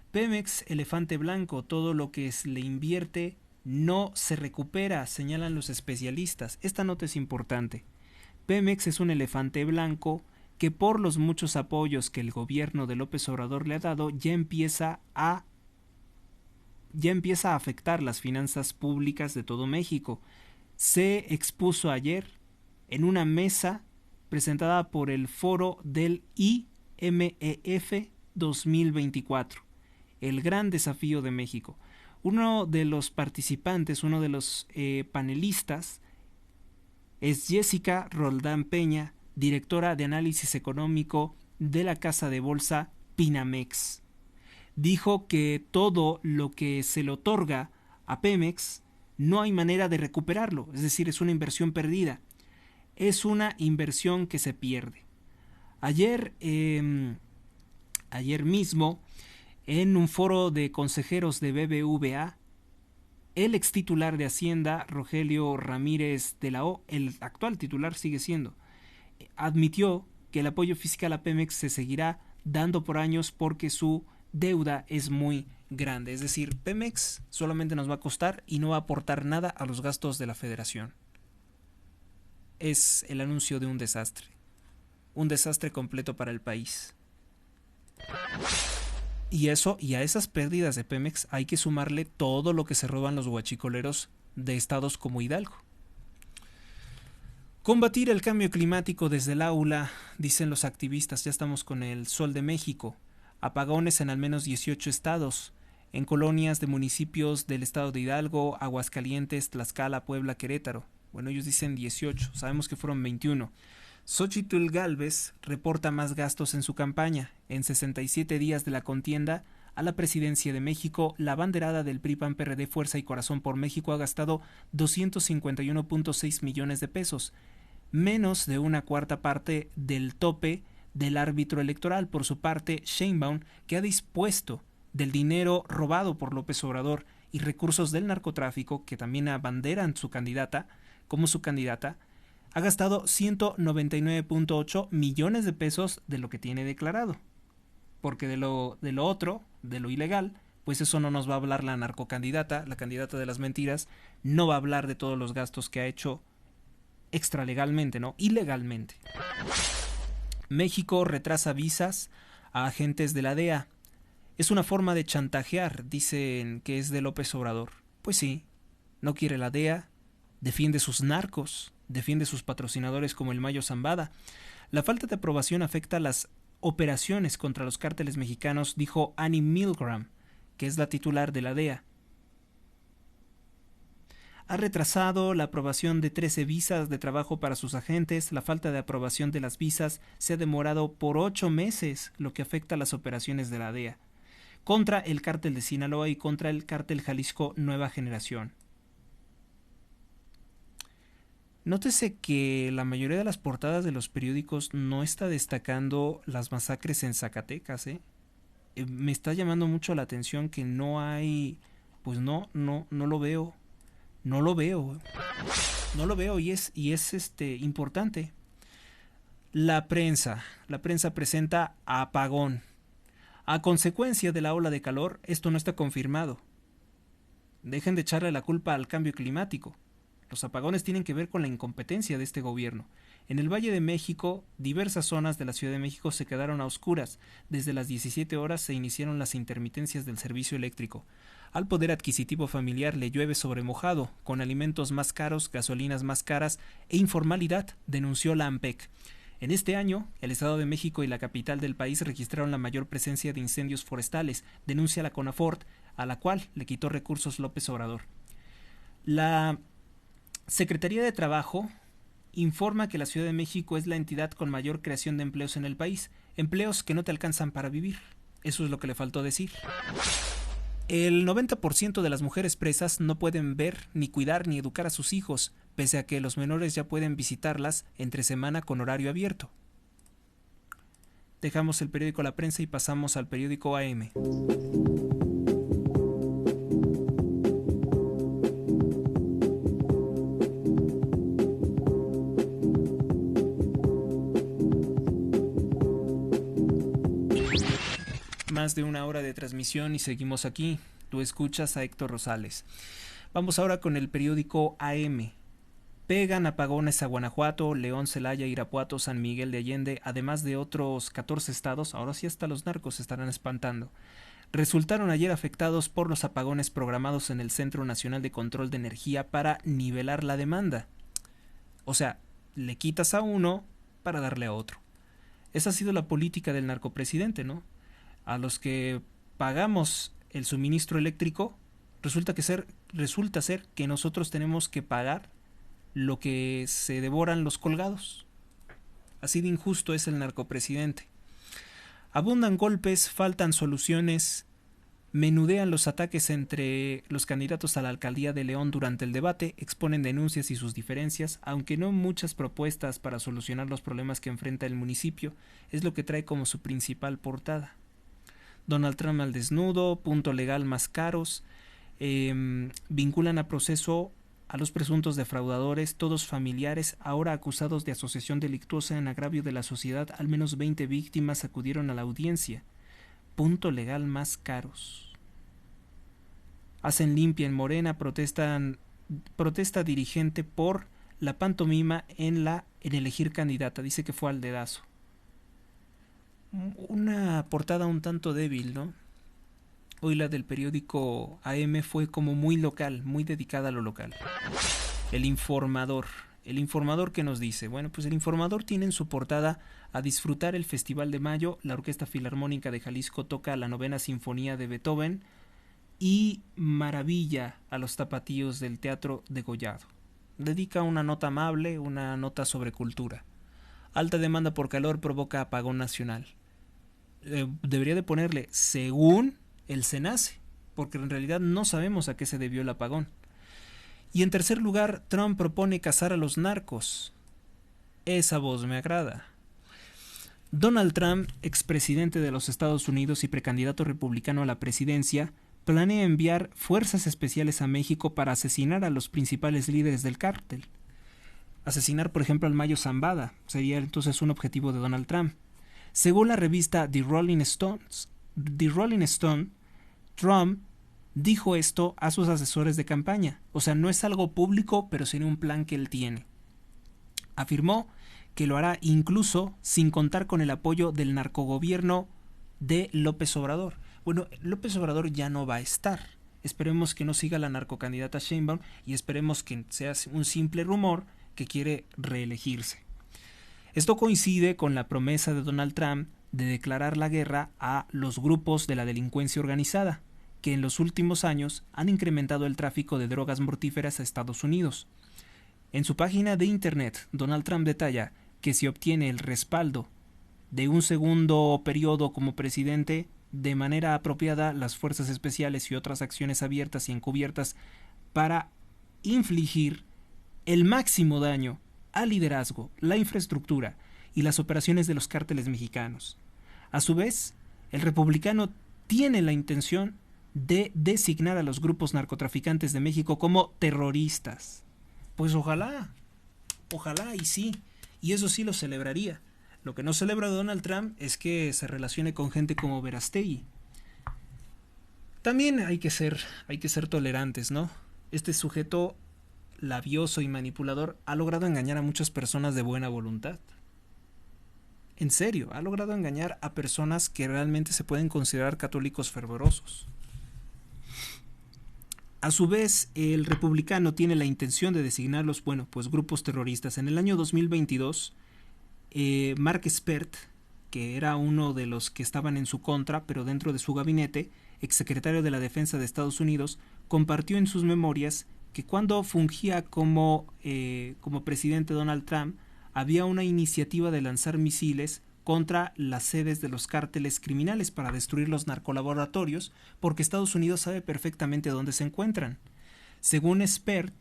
Pemex, elefante blanco, todo lo que le invierte no se recupera, señalan los especialistas. Esta nota es importante. Pemex es un elefante blanco que por los muchos apoyos que el gobierno de López Obrador le ha dado ya empieza a afectar las finanzas públicas de todo México. Se expuso ayer en una mesa presentada por el foro del IMEF 2024, el gran desafío de México. Uno de los participantes, uno de los panelistas, es Jessica Roldán Peña, directora de análisis económico de la casa de bolsa Pinamex. Dijo que todo lo que se le otorga a Pemex no hay manera de recuperarlo, es decir, es una inversión perdida, es una inversión que se pierde. Ayer mismo, en un foro de consejeros de BBVA, el ex titular de Hacienda, Rogelio Ramírez de la O, el actual titular sigue siendo, admitió que el apoyo fiscal a Pemex se seguirá dando por años porque su deuda es muy grande. Es decir, Pemex solamente nos va a costar y no va a aportar nada a los gastos de la Federación. Es el anuncio de un desastre completo para el país. Y a esas pérdidas de Pemex hay que sumarle todo lo que se roban los huachicoleros de estados como Hidalgo. Combatir el cambio climático desde el aula, dicen los activistas. Ya estamos con el Sol de México. Apagones en al menos 18 estados, en colonias de municipios del estado de Hidalgo, Aguascalientes, Tlaxcala, Puebla, Querétaro. Bueno, ellos dicen 18, sabemos que fueron 21. Xóchitl Gálvez reporta más gastos en su campaña. En 67 días de la contienda a la presidencia de México, la banderada del PRI-PAN-PRD Fuerza y Corazón por México ha gastado 251.6 millones de pesos, menos de una cuarta parte del tope del árbitro electoral. Por su parte, Sheinbaum, que ha dispuesto del dinero robado por López Obrador y recursos del narcotráfico, que también abanderan su candidata, ha gastado 199.8 millones de pesos de lo que tiene declarado. Porque de lo otro, de lo ilegal, pues eso no nos va a hablar la narcocandidata, la candidata de las mentiras, no va a hablar de todos los gastos que ha hecho extralegalmente, ¿no? Ilegalmente. México retrasa visas a agentes de la DEA. Es una forma de chantajear, dicen que es de López Obrador. Pues sí, no quiere la DEA, defiende sus narcos, defiende sus patrocinadores como el Mayo Zambada. La falta de aprobación afecta las operaciones contra los cárteles mexicanos, dijo Annie Milgram, que es la titular de la DEA. ha retrasado la aprobación de 13 visas de trabajo para sus agentes. La falta de aprobación de las visas se ha demorado por 8 meses, lo que afecta a las operaciones de la DEA contra el cártel de Sinaloa y contra el cártel Jalisco Nueva Generación. Nótese que la mayoría de las portadas de los periódicos no está destacando las masacres en Zacatecas, me está llamando mucho la atención que no hay, pues no lo veo, no lo veo y es importante. La prensa presenta apagón. A consecuencia de la ola de calor, esto no está confirmado. Dejen de echarle la culpa al cambio climático. Los apagones tienen que ver con la incompetencia de este gobierno. En el Valle de México, diversas zonas de la Ciudad de México se quedaron a oscuras. Desde las 17 horas se iniciaron las intermitencias del servicio eléctrico. Al poder adquisitivo familiar le llueve sobre mojado, con alimentos más caros, gasolinas más caras e informalidad, denunció la AMPEC. En este año, el Estado de México y la capital del país registraron la mayor presencia de incendios forestales, denuncia la CONAFORT, a la cual le quitó recursos López Obrador. La Secretaría de Trabajo informa que la Ciudad de México es la entidad con mayor creación de empleos en el país, empleos que no te alcanzan para vivir. Eso es lo que le faltó decir. El 90% de las mujeres presas no pueden ver, ni cuidar, ni educar a sus hijos, pese a que los menores ya pueden visitarlas entre semana con horario abierto. Dejamos el periódico La Prensa y pasamos al periódico AM. Más de una hora de transmisión y seguimos aquí. Tú escuchas a Héctor Rosales. Vamos ahora con el periódico AM. Pegan apagones a Guanajuato, León, Celaya, Irapuato, San Miguel de Allende, además de otros 14 estados. Ahora sí hasta los narcos se estarán espantando. Resultaron ayer afectados por los apagones programados en el Centro Nacional de Control de Energía para nivelar la demanda. O sea, le quitas a uno para darle a otro. Esa ha sido la política del narcopresidente, ¿no? A los que pagamos el suministro eléctrico, resulta ser que nosotros tenemos que pagar lo que se devoran los colgados. Así de injusto es el narcopresidente. Abundan golpes, faltan soluciones, menudean los ataques entre los candidatos a la alcaldía de León durante el debate, exponen denuncias y sus diferencias, aunque no muchas propuestas para solucionar los problemas que enfrenta el municipio, es lo que trae como su principal portada. Donald Trump al desnudo, punto legal más caros, vinculan a proceso a los presuntos defraudadores, todos familiares, ahora acusados de asociación delictuosa en agravio de la sociedad. Al menos 20 víctimas acudieron a la audiencia. Punto legal más caros. Hacen limpia en Morena, protesta dirigente por la pantomima en elegir candidata. Dice que fue al dedazo. Una portada un tanto débil, ¿no? Hoy la del periódico AM fue como muy local, muy dedicada a lo local. El Informador que nos dice, bueno, pues el Informador tiene en su portada: a disfrutar el Festival de Mayo, la Orquesta Filarmónica de Jalisco toca la 9ª Sinfonía de Beethoven y maravilla a los tapatíos del Teatro Degollado. Dedica una nota amable, una nota sobre cultura. Alta demanda por calor provoca apagón nacional. Debería de ponerle según el SENACE, porque en realidad no sabemos a qué se debió el apagón. Y en tercer lugar, Trump propone cazar a los narcos. Esa voz me agrada. Donald Trump, expresidente de los Estados Unidos y precandidato republicano a la presidencia, planea enviar fuerzas especiales a México para asesinar a los principales líderes del cártel. Asesinar, por ejemplo, al Mayo Zambada sería entonces un objetivo de Donald Trump. Según la revista The Rolling Stone, Trump dijo esto a sus asesores de campaña. O sea, no es algo público, pero sería un plan que él tiene. Afirmó que lo hará incluso sin contar con el apoyo del narcogobierno de López Obrador. Bueno, López Obrador ya no va a estar. Esperemos que no siga la narcocandidata Sheinbaum y esperemos que sea un simple rumor que quiere reelegirse. Esto coincide con la promesa de Donald Trump de declarar la guerra a los grupos de la delincuencia organizada, que en los últimos años han incrementado el tráfico de drogas mortíferas a Estados Unidos. En su página de internet, Donald Trump detalla que si obtiene el respaldo de un segundo periodo como presidente, de manera apropiada las fuerzas especiales y otras acciones abiertas y encubiertas para infligir el máximo daño al liderazgo, la infraestructura y las operaciones de los cárteles mexicanos. A su vez, el republicano tiene la intención de designar a los grupos narcotraficantes de México como terroristas. Pues ojalá y sí, y eso sí lo celebraría. Lo que no celebra Donald Trump es que se relacione con gente como Verástegui. También hay que ser tolerantes, ¿no? Este sujeto labioso y manipulador ha logrado engañar a muchas personas de buena voluntad. En serio, ha logrado engañar a personas que realmente se pueden considerar católicos fervorosos. A su vez, el republicano tiene la intención de designarlos, grupos terroristas. En el año 2022, Mark Spert, que era uno de los que estaban en su contra, pero dentro de su gabinete, exsecretario de la Defensa de Estados Unidos, compartió en sus memorias que cuando fungía como presidente Donald Trump, había una iniciativa de lanzar misiles contra las sedes de los cárteles criminales para destruir los narcolaboratorios, porque Estados Unidos sabe perfectamente dónde se encuentran. Según Spert,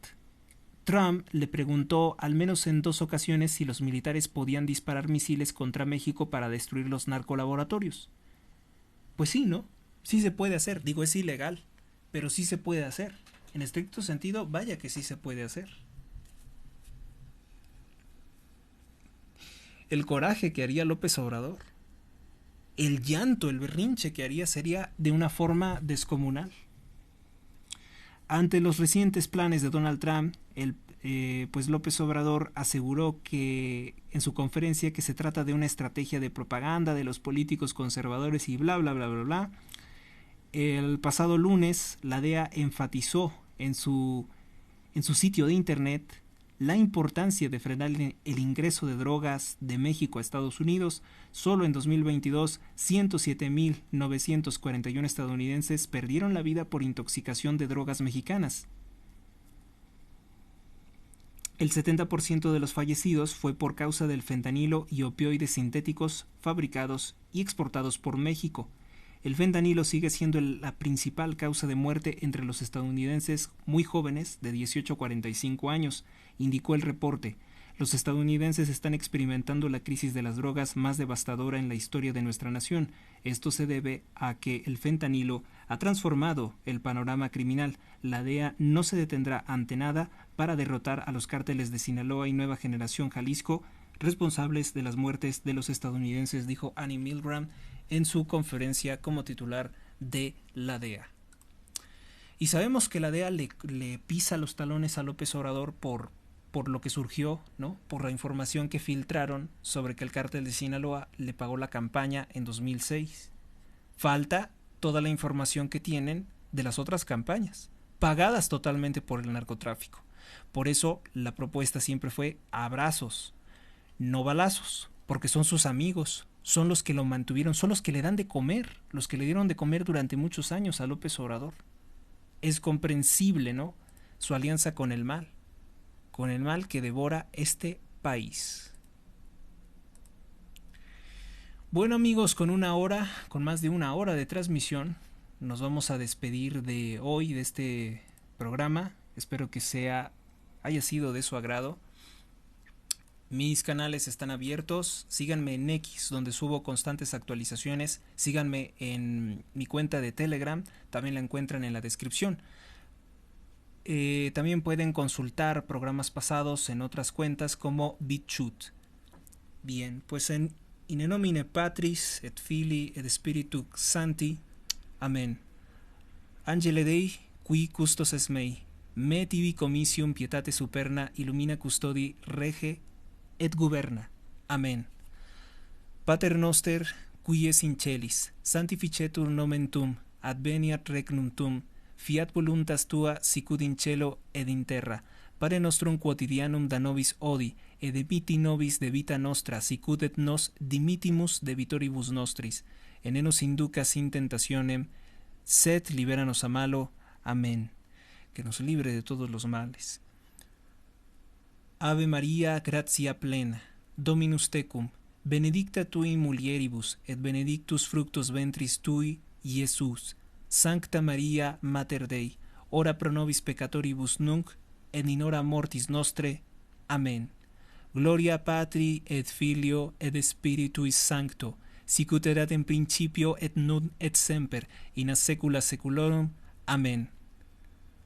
Trump le preguntó al menos en 2 ocasiones si los militares podían disparar misiles contra México para destruir los narcolaboratorios. Pues sí, ¿no? Sí se puede hacer. Digo, es ilegal, pero sí se puede hacer. En estricto sentido, vaya que sí se puede hacer. El coraje que haría López Obrador, el llanto, el berrinche que haría sería de una forma descomunal. Ante los recientes planes de Donald Trump, López Obrador aseguró que en su conferencia que se trata de una estrategia de propaganda de los políticos conservadores y bla bla bla bla bla. El pasado lunes, la DEA enfatizó en su sitio de internet la importancia de frenar el ingreso de drogas de México a Estados Unidos. Solo en 2022, 107.941 estadounidenses perdieron la vida por intoxicación de drogas mexicanas. El 70% de los fallecidos fue por causa del fentanilo y opioides sintéticos fabricados y exportados por México. El fentanilo sigue siendo la principal causa de muerte entre los estadounidenses muy jóvenes de 18 a 45 años, indicó el reporte. Los estadounidenses están experimentando la crisis de las drogas más devastadora en la historia de nuestra nación. Esto se debe a que el fentanilo ha transformado el panorama criminal. La DEA no se detendrá ante nada para derrotar a los cárteles de Sinaloa y Nueva Generación Jalisco, responsables de las muertes de los estadounidenses, dijo Annie Milgram en su conferencia como titular de la DEA. Y sabemos que la DEA le pisa los talones a López Obrador por lo que surgió, ¿no? Por la información que filtraron sobre que el cártel de Sinaloa le pagó la campaña en 2006. Falta toda la información que tienen de las otras campañas, pagadas totalmente por el narcotráfico. Por eso la propuesta siempre fue abrazos, no balazos, porque son sus amigos, son los que lo mantuvieron, son los que le dan de comer, los que le dieron de comer durante muchos años a López Obrador. Es comprensible, ¿no? Su alianza con el mal que devora este país. Bueno, amigos, con más de una hora de transmisión, nos vamos a despedir de hoy, de este programa. Espero que haya sido de su agrado. Mis canales están abiertos. Síganme en X, donde subo constantes actualizaciones. Síganme en mi cuenta de Telegram. También la encuentran en la descripción. También pueden consultar programas pasados en otras cuentas como BitChute. Bien, pues in nomine Patris et Filii et Spiritus Sancti. Amén. Angele Dei, qui custos es mei. Me tibi comisium pietate superna illumina custodi rege et guberna. Amén. Pater noster, qui es in celis, sanctificetur nomen tuum, adveniat regnum tuum, fiat voluntas tua sicut in cielo ed in terra. Pane nostrum quotidianum da nobis odi, et debiti nobis debita nostra, sicut et nos dimittimus debitoribus nostris. Et ne nos inducas in tentationem, sed, libéranos a malo. Amén. Que nos libre de todos los males. Ave María, gratia plena, Dominus tecum, benedicta tui in mulieribus, et benedictus fructus ventris tui, Iesus. Sancta Maria, Mater Dei, ora pro nobis peccatoribus nunc, et in hora mortis nostre. Amén. Gloria Patri et Filio et Spiritui Sancto, sicut erat in principio et nun et semper, in saecula saeculorum. Amén.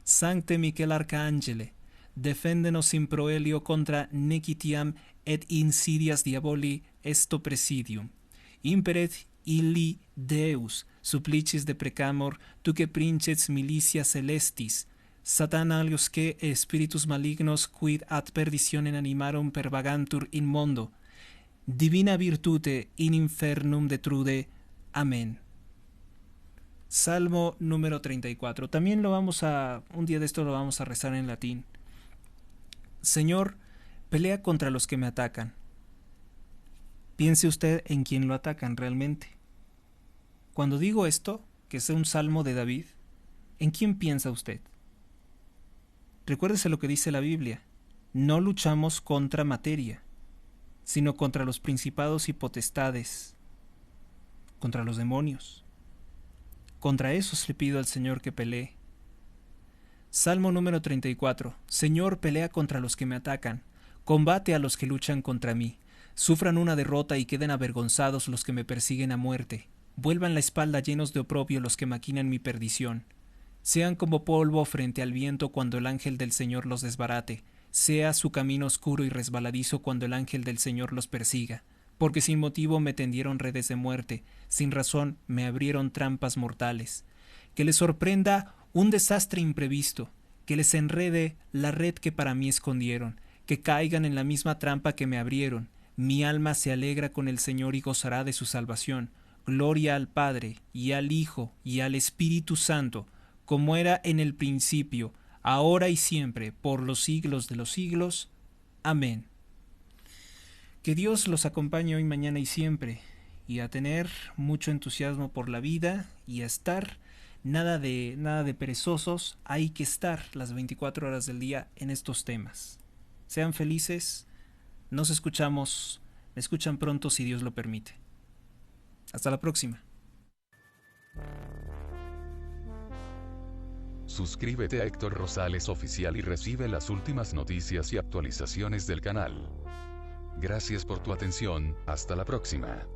Sancte Michael Arcangele, defendenos in proelio contra nequitiam et insidias diaboli esto presidium. Imperet illi Deus, supplicis deprecamur, tuque princeps milicia celestis, Satana aliosque spiritus malignos quid ad perditionem animarum pervagantur in mondo, divina virtute in infernum detrude. Amén. Salmo número 34. También un día de esto lo vamos a rezar en latín. Señor, pelea contra los que me atacan. Piense usted en quién lo atacan realmente. Cuando digo esto, que es un salmo de David, ¿en quién piensa usted? Recuérdese lo que dice la Biblia. No luchamos contra materia, sino contra los principados y potestades, contra los demonios. Contra esos le pido al Señor que pelee. Salmo número 34. Señor, pelea contra los que me atacan. Combate a los que luchan contra mí. Sufran una derrota y queden avergonzados los que me persiguen a muerte. Vuelvan la espalda llenos de oprobio los que maquinan mi perdición. Sean como polvo frente al viento cuando el ángel del Señor los desbarate. Sea su camino oscuro y resbaladizo cuando el ángel del Señor los persiga. Porque sin motivo me tendieron redes de muerte, sin razón me abrieron trampas mortales. Que les sorprenda un desastre imprevisto, que les enrede la red que para mí escondieron, que caigan en la misma trampa que me abrieron. Mi alma se alegra con el Señor y gozará de su salvación. Gloria al Padre, y al Hijo, y al Espíritu Santo, como era en el principio, ahora y siempre, por los siglos de los siglos. Amén. Que Dios los acompañe hoy, mañana y siempre, y a tener mucho entusiasmo por la vida, y a estar nada de perezosos. Hay que estar las 24 horas del día en estos temas. Sean felices, me escuchan pronto si Dios lo permite. Hasta la próxima. Suscríbete a Héctor Rosales Oficial y recibe las últimas noticias y actualizaciones del canal. Gracias por tu atención, hasta la próxima.